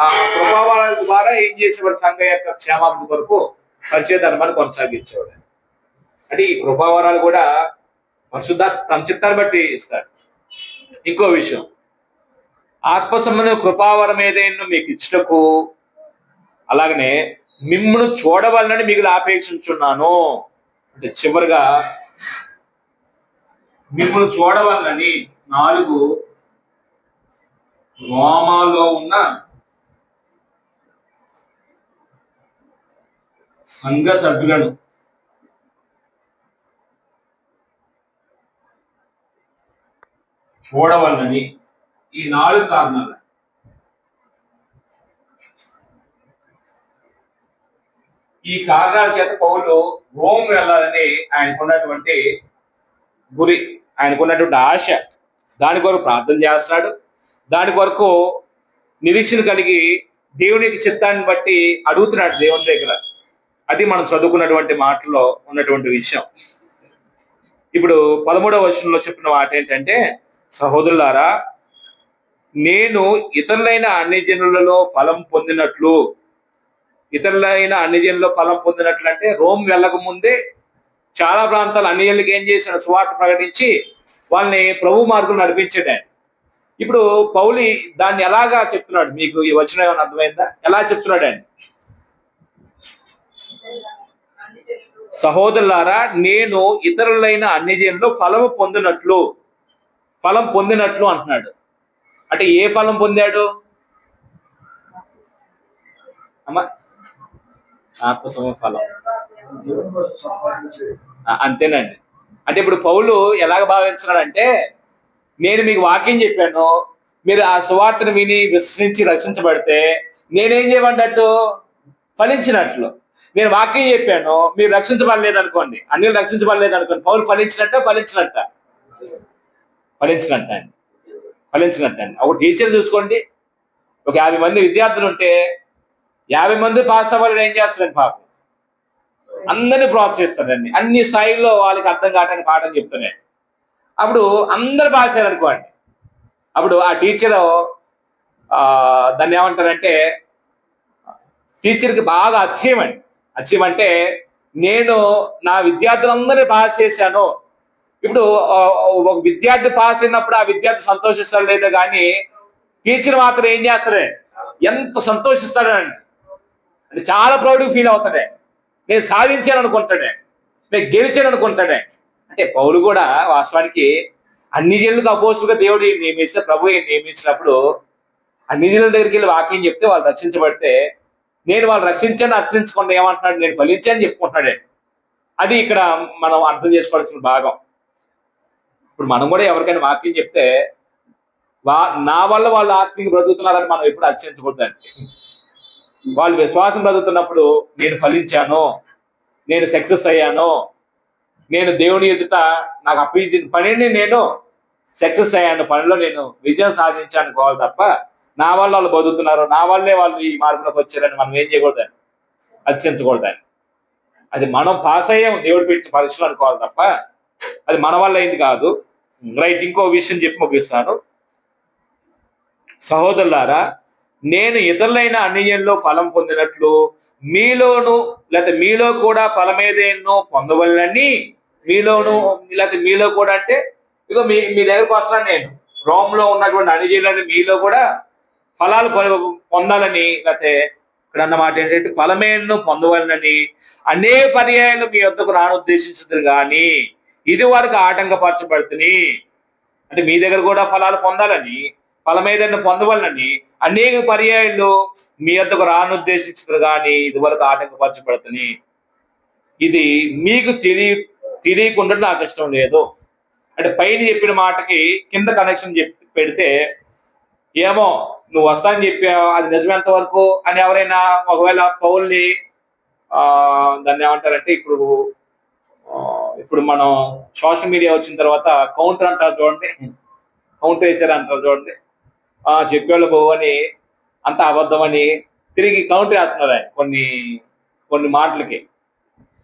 ఆ కృపావరాల ద్వారా ఏం చేసేవాడు? సంఘం యొక్క క్షేమాభివృద్ధి కొరకు పరిచయధర్మాన్ని కొనసాగించేవాడు. అంటే ఈ కృపావరాలు కూడా పరిశుద్ధాత్మ తన చిత్తాన్ని బట్టి ఇస్తాడు. ఇంకో విషయం, ఆత్మ సంబంధం కృపావరం ఏదైనా మీకు ఇచ్చటకు అలాగనే మిమ్మల్ని చూడవాలని మీకు ఆపేక్షించున్నాను. అంటే చివరిగా మిమ్మల్ని చూడవాలని 4 రోమాలో ఉన్న సంఘ సభ్యులను చూడవాలని ఈ 4 కారణాలు. ఈ కారణాల చేత పౌలు రోమ్ వెళ్ళాలని ఆయనకున్నటువంటి గురి, ఆయనకున్నటువంటి ఆశ, దాని కొరకు ప్రార్థన చేస్తున్నాడు. దాని కొరకు నిరీక్షణ కలిగి దేవునికి చిత్తాన్ని బట్టి అడుగుతున్నాడు దేవుని దగ్గర. అది మనం చదువుకున్నటువంటి మాటలో ఉన్నటువంటి విషయం. ఇప్పుడు 13వ వచనంలో చెప్పిన మాట ఏంటంటే, సహోదరులారా, నేను ఇతరులైన అన్ని జనులలో ఫలం పొందినట్లు, ఇతరులైన అన్ని జనుల్లో ఫలం పొందినట్లు అంటే రోమ్ వెళ్ళక ముందే చాలా ప్రాంతాలు అన్ని జనులకి ఏం చేశాడు? సువార్త ప్రకటించి వాళ్ళని ప్రభు మార్గం నడిపించాడు ఆయన. ఇప్పుడు పౌలు దాన్ని ఎలాగా చెప్తున్నాడు? మీకు ఈ వచనం ఏమైనా అర్థమైందా? ఎలా చెప్తున్నాడు ఆయన? సహోదరులారా, నేను ఇతరులైన అన్ని జనుల్లో ఫలం పొందినట్లు అంటున్నాడు. అంటే ఏ ఫలం పొందాడు? అమ్మా, ఆత్మసమ ఫలం అంతేనండి. అంటే ఇప్పుడు పౌలు ఎలాగ భావించున్నాడంటే, నేను మీకు వాక్యం చెప్పాను, మీరు ఆ సువార్తను విని విశ్వసించి రక్షించబడితే నేనేం చేయమన్నట్టు? ఫలించినట్లు. నేను వాక్యం చెప్పాను, మీరు రక్షించబడలేదు అనుకోండి, అన్ని రక్షించబడలేదు అనుకోండి, పౌలు ఫలించినట్ట అండి. ఒక టీచర్ చూసుకోండి, ఒక 50 మంది విద్యార్థులు ఉంటే 50 మంది పాస్ అవ్వాలని ఏం చేస్తారండి? పాపం అందరినీ ప్రోత్సహిస్తారండి. అన్ని స్థాయిల్లో వాళ్ళకి అర్థం కావడానికి పాఠం చెప్తున్నాయి. అప్పుడు అందరు పాస్ అయ్యారు అనుకోండి, అప్పుడు ఆ టీచరు దాన్ని ఏమంటారంటే, టీచర్కి బాగా అచ్చయం అంటే నేను నా విద్యార్థులందరినీ పాస్ చేశాను. ఇప్పుడు ఒక విద్యార్థి పాస్ అయినప్పుడు ఆ విద్యార్థి సంతోషిస్తాడు లేదో కానీ టీచర్ మాత్రం ఏం చేస్తాడే? ఎంత సంతోషిస్తాడండి అంటే చాలా ప్రౌడ్గా ఫీల్ అవుతాడే. నేను సాధించాను అనుకుంటాడే, నేను గెలిచాను అనుకుంటాడే. అంటే పౌలు కూడా వాస్తవానికి అన్ని జనులకు అపోస్తులుగా దేవుడు నియమిస్తే, ప్రభు నియమించినప్పుడు అన్యజనుల దగ్గరికి వెళ్ళి వాక్యం చెప్తే వాళ్ళు రక్షించబడితే, నేను వాళ్ళు రక్షించాను రక్షించకుండా ఏమంటున్నాడు, నేను ఫలించాను చెప్పుకుంటున్నాడు. అది ఇక్కడ మనం అర్థం చేసుకోవాల్సిన భాగం. ఇప్పుడు మనం కూడా ఎవరికైనా వాక్యం చెప్తే నా వల్ల వాళ్ళు ఆత్మీయ బ్రతుకుతున్నారని మనం ఎప్పుడు అతిశయించకూడదండి. వాళ్ళు విశ్వాసం బ్రతుకుతున్నప్పుడు నేను ఫలించాను, నేను సక్సెస్ అయ్యాను, నేను దేవుని ఎదుట నాకు అప్పగించిన పనిని నేను సక్సెస్ అయ్యాను, పనిలో నేను విజయం సాధించాను కావాలి తప్ప నా వల్ల వాళ్ళు బతుకుతున్నారు, నా వల్లే వాళ్ళు ఈ మార్గంలోకి వచ్చారని మనం ఏం చేయకూడదని, అతిశయించకూడదని. అది మనం పాస్ అయ్యాం దేవుడు పెట్టిన పరీక్షలు అనుకోవాలి తప్ప అది మన వల్ల అయింది కాదు. రైట్, ఇంకో విషయం చెప్పి ముగిస్తాను. సహోదరులారా, నేను ఇతరులైన అన్యజనుల్లో ఫలం పొందినట్లు మీలోను లేకపోతే మీలో కూడా ఫలమేదేనో పొందవలనని, మీలోను లేకపోతే మీలో కూడా అంటే ఇక మీ దగ్గరకు వస్తాను నేను, రోమ్లో ఉన్నటువంటి అన్యజనులని మీలో కూడా ఫలాలు పొందాలని, లేకపోతే ఇక్కడ అన్నమాట ఏంటంటే ఫలమేను పొందవలనని అనేక పర్యాయాలు మీ వద్దకు రానుద్దేశించదు కానీ ఇది వరకు ఆటంకపరచబడుతుంది. అంటే మీ దగ్గర కూడా ఫలాలు పొందాలని, ఫలమేదైనా పొందవలనని అనేక పర్యాయాలు మీ వద్దకు రానుద్దేశించదు కానీ ఇది వరకు ఆటంకపరచబడుతుంది. ఇది మీకు తెలియకుండా నాకు ఇష్టం లేదు. అంటే పైన చెప్పిన మాటకి కింద కనెక్షన్ పెడితే, ఏమో నువ్వు వస్తానని చెప్పావు అది నిజమేంత వరకు అని ఎవరైనా ఒకవేళ పౌల్ని దాన్ని ఏమంటారంటే, ఇప్పుడు మనం సోషల్ మీడియా వచ్చిన తర్వాత కౌంటర్ అంటారు చూడండి, కౌంటర్ వేసారు అంటారు చూడండి, చెప్పేవాళ్ళు పోవని అంత అబద్ధం అని తిరిగి కౌంటర్ వేస్తున్నారు ఆయన కొన్ని మాటలకి.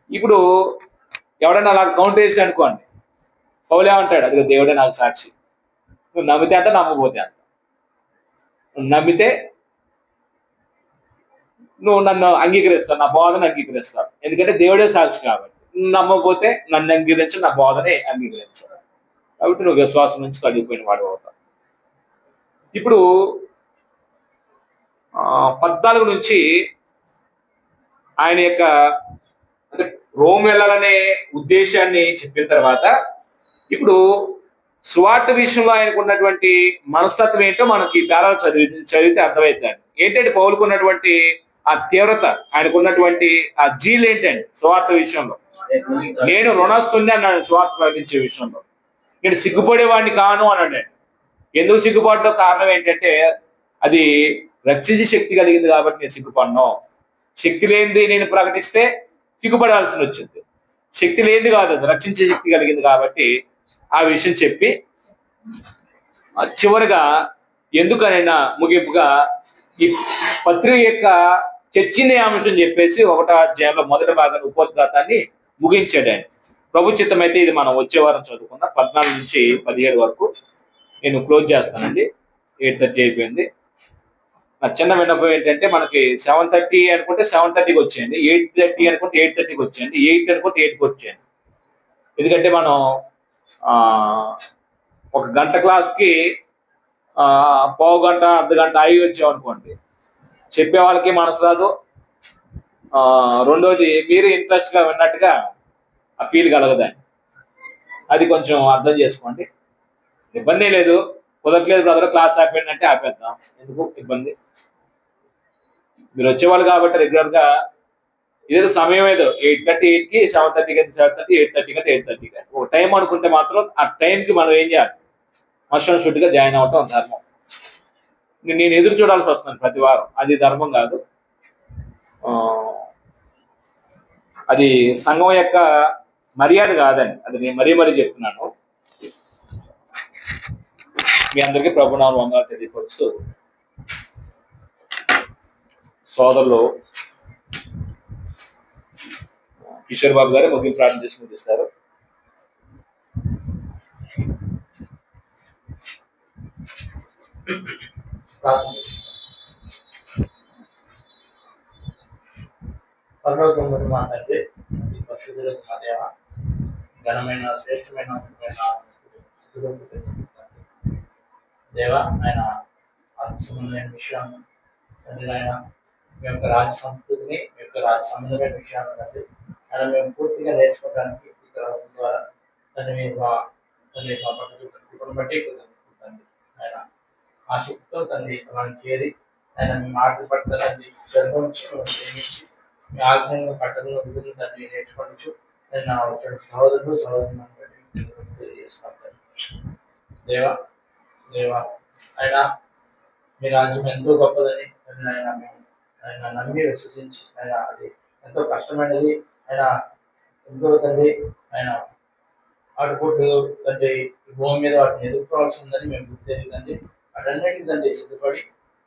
ఇప్పుడు ఎవడైనా అలా కౌంటర్ వేసి అనుకోండి, పౌలు ఏమంటాడు, అది దేవుడే నాకు సాక్షి, నువ్వు నమ్మితే అంత నమ్మకపోతే అంత, నువ్వు నమ్మితే నువ్వు నన్ను అంగీకరిస్తావు, నా బోధన అంగీకరిస్తావు, ఎందుకంటే దేవుడే సాక్షి కాబట్టి. నమ్మకపోతే నన్ను అంగీకరించి నా బోధనే అంగీకరించాడు కాబట్టి నువ్వు విశ్వాసం నుంచి కలిగిపోయిన వాడు అవుతావు. ఇప్పుడు 14 నుంచి ఆయన యొక్క అంటే రోమ్ వెళ్ళాలనే ఉద్దేశాన్ని చెప్పిన తర్వాత ఇప్పుడు సువార్త విషయంలో ఆయనకు ఉన్నటువంటి మనస్తత్వం ఏంటో మనకి పేరాలు చదివితే అర్థమవుతాయి. ఏంటంటే పౌలుకున్నటువంటి ఆ తీవ్రత, ఆయనకున్నటువంటి ఆ జీల్ ఏంటండి సువార్త విషయంలో. నేను రుణస్తుని అన్నాడు సువార్త ప్రకటించే విషయంలో. నేను సిగ్గుపడేవాడిని కాను అన్నాడు. ఎందుకు సిగ్గుపడటం కారణం ఏంటంటే అది రక్షించే శక్తి కలిగింది కాబట్టి నేను సిగ్గుపడను. శక్తి లేనిది నేను ప్రకటిస్తే సిగ్గుపడాల్సి వచ్చింది. శక్తి లేనిది కాదు, అది రక్షించే శక్తి కలిగింది కాబట్టి ఆ విషయం చెప్పి చివరిగా ఎందుకనైనా ముగింపుగా ఈ పత్రిక యొక్క చర్చనీయాంశం చెప్పేసి 1వ అధ్యాయంలో మొదటి భాగాన్ని ఉపోద్ఘాతాన్ని ముగించాడు ఆయన. ప్రభు చిత్తం అయితే ఇది మనం వచ్చే వారం చదువుకున్న 14 నుంచి 17 వరకు నేను క్లోజ్ చేస్తానండి. 8:30 అయిపోయింది. నా చిన్న విన్నపం ఏంటంటే, మనకి 7:30 అనుకుంటే 7:30కి వచ్చేయండి, 8:30 అనుకుంటే 8:30కి వచ్చేయండి, 8 అనుకుంటే 8కి వచ్చేయండి. ఎందుకంటే మనం 1 గంట క్లాస్కి పావు గంట అర్ధగంట ఆగి వచ్చామనుకోండి, చెప్పే వాళ్ళకి మనసు రాదు, రెండోది మీరు ఇంట్రెస్ట్గా విన్నట్టుగా ఆ ఫీల్ కలగదండి. అది కొంచెం అర్థం చేసుకోండి. ఇబ్బంది లేదు, కుదరట్లేదు బ్రదర్ క్లాస్ ఆపేయండి ఆపేద్దాం, ఎందుకు ఇబ్బంది. మీరు వచ్చేవాళ్ళు కాబట్టి రెగ్యులర్గా ఇదేదో సమయం ఏదో 8:30కి 7:30కి 7:30 8:30కి 8:30కి ఒక టైం అనుకుంటే మాత్రం ఆ టైంకి మనం ఏం చేయాలి, మస్ట్ షుడ్గా జాయిన్ అవ్వటం ధర్మం. నేను ఎదురు చూడాల్సి వస్తున్నాను ప్రతి వారం, అది ధర్మం కాదు. అది సంఘం యొక్క మర్యాద కాదండి, అది నేను మరీ చెప్తున్నాను. మీ అందరికీ ప్రభునామమున వందనాలు తెలియపరుస్తూ సోదరులు కిషోర్ బాబు గారు ముగింపు ప్రార్థన చేసి ముగిస్తారు. పరలోకమున మా తండ్రి, పరిశుద్ధులకు మా దేవ, ఘనమైన శ్రేష్టమైన దేవ, ఆయన అర్థమైన విషయాన్ని తండ్రి, ఆయన మీ యొక్క రాజ సంస్కృతిని, మీ యొక్క రాజ సంబంధమైన విషయాన్ని తండ్రి ఆయన మేము పూర్తిగా నేర్చుకోవడానికి ఇతర ద్వారా తండ్రి మీరు మా తండ్రి మా పట్ల బట్టి ఆయన ఆ శక్తితో తండ్రి మనం చేరి ఆయన మీ మాటలు పట్ల తండ్రి శ్రద్ధ ఉంచి మిమ్మల్ని ప్రేమించి మీ ఆజ్ఞలను పట్టణంలో విధులు తండ్రి నేర్చుకోవచ్చు నేను నా వచ్చిన సహోదరుడు సహోదరులను బట్టి మీకు తెలియజేస్తాను తండ్రి. దేవా దేవా ఆయన మీ రాజ్యం ఎంతో గొప్పదని తండ్రి ఆయన మేము ఆయన నమ్మి విశ్వసించి ఆయన అది ఎంతో కష్టమైనది ఆయన ఎంతో తండ్రి ఆయన ఆటుపోట్లు తండ్రి ఈ భూమి మీద వాటిని ఎదుర్కోవాల్సి ఉందని మేము గుర్తెరిగి తండ్రి వాటన్నిటికీ తండ్రి సిద్ధపడి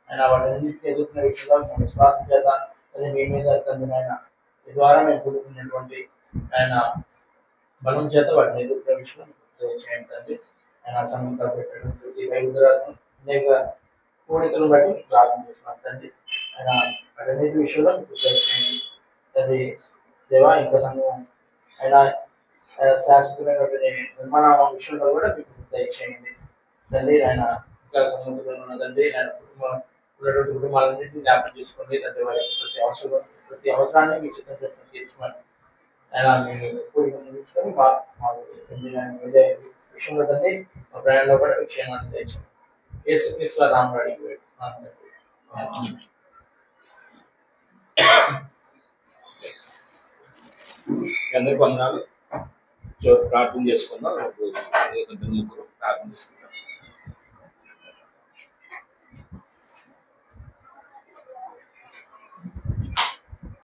ఆయన వాటన్నిటిని ఎదుర్కొనే విషయంలో మేము విశ్వాసం చేత తండ్రి మీ మీద తండ్రి ఆయన ఈ ద్వారా మేము కూడుకున్నటువంటి ఆయన బలం చేత వాటిని ఎదుర్కొనే విషయంలో మీకు చేయండి తండ్రి ఆయన సమయంలో పెట్టినటువంటి వైద్యులను అనేక కోరికలు బట్టి మీకు ప్రార్థన చేస్తున్నాం తండ్రి ఆయన వాటన్నిటి విషయంలో మీకు చేయండి తండ్రి దేవా ఇంకా సమయం ఆయన శాశ్వతమైనటువంటి నిర్మాణ విషయంలో కూడా మీకు దయచేయండి తండ్రి ఆయన ఇంకా సముద్రంలో ఉన్న తండ్రి ఆయన కుటుంబం ఉన్నటువంటి కుటుంబాలన్నింటినీ జ్ఞాపకం చేసుకోండి తండ్రి వారి యొక్క ప్రతి అవసరాన్ని మీ చిత్తం చెప్పిన తీర్చుకోండి ఆయన మేము కోరికను చూసుకొని మా మా తండ్రి ఆయన వెళ్ళే విషయంలో తండ్రి మా ప్రయాణంలో కూడా విషయాన్ని తెచ్చాం యేసుక్రీస్తు రాముడు అడిగి అందరికి వందనాలు. ప్రార్థన చేసుకుందాం. ముగ్గురు ప్రార్థన చేసుకుందాం.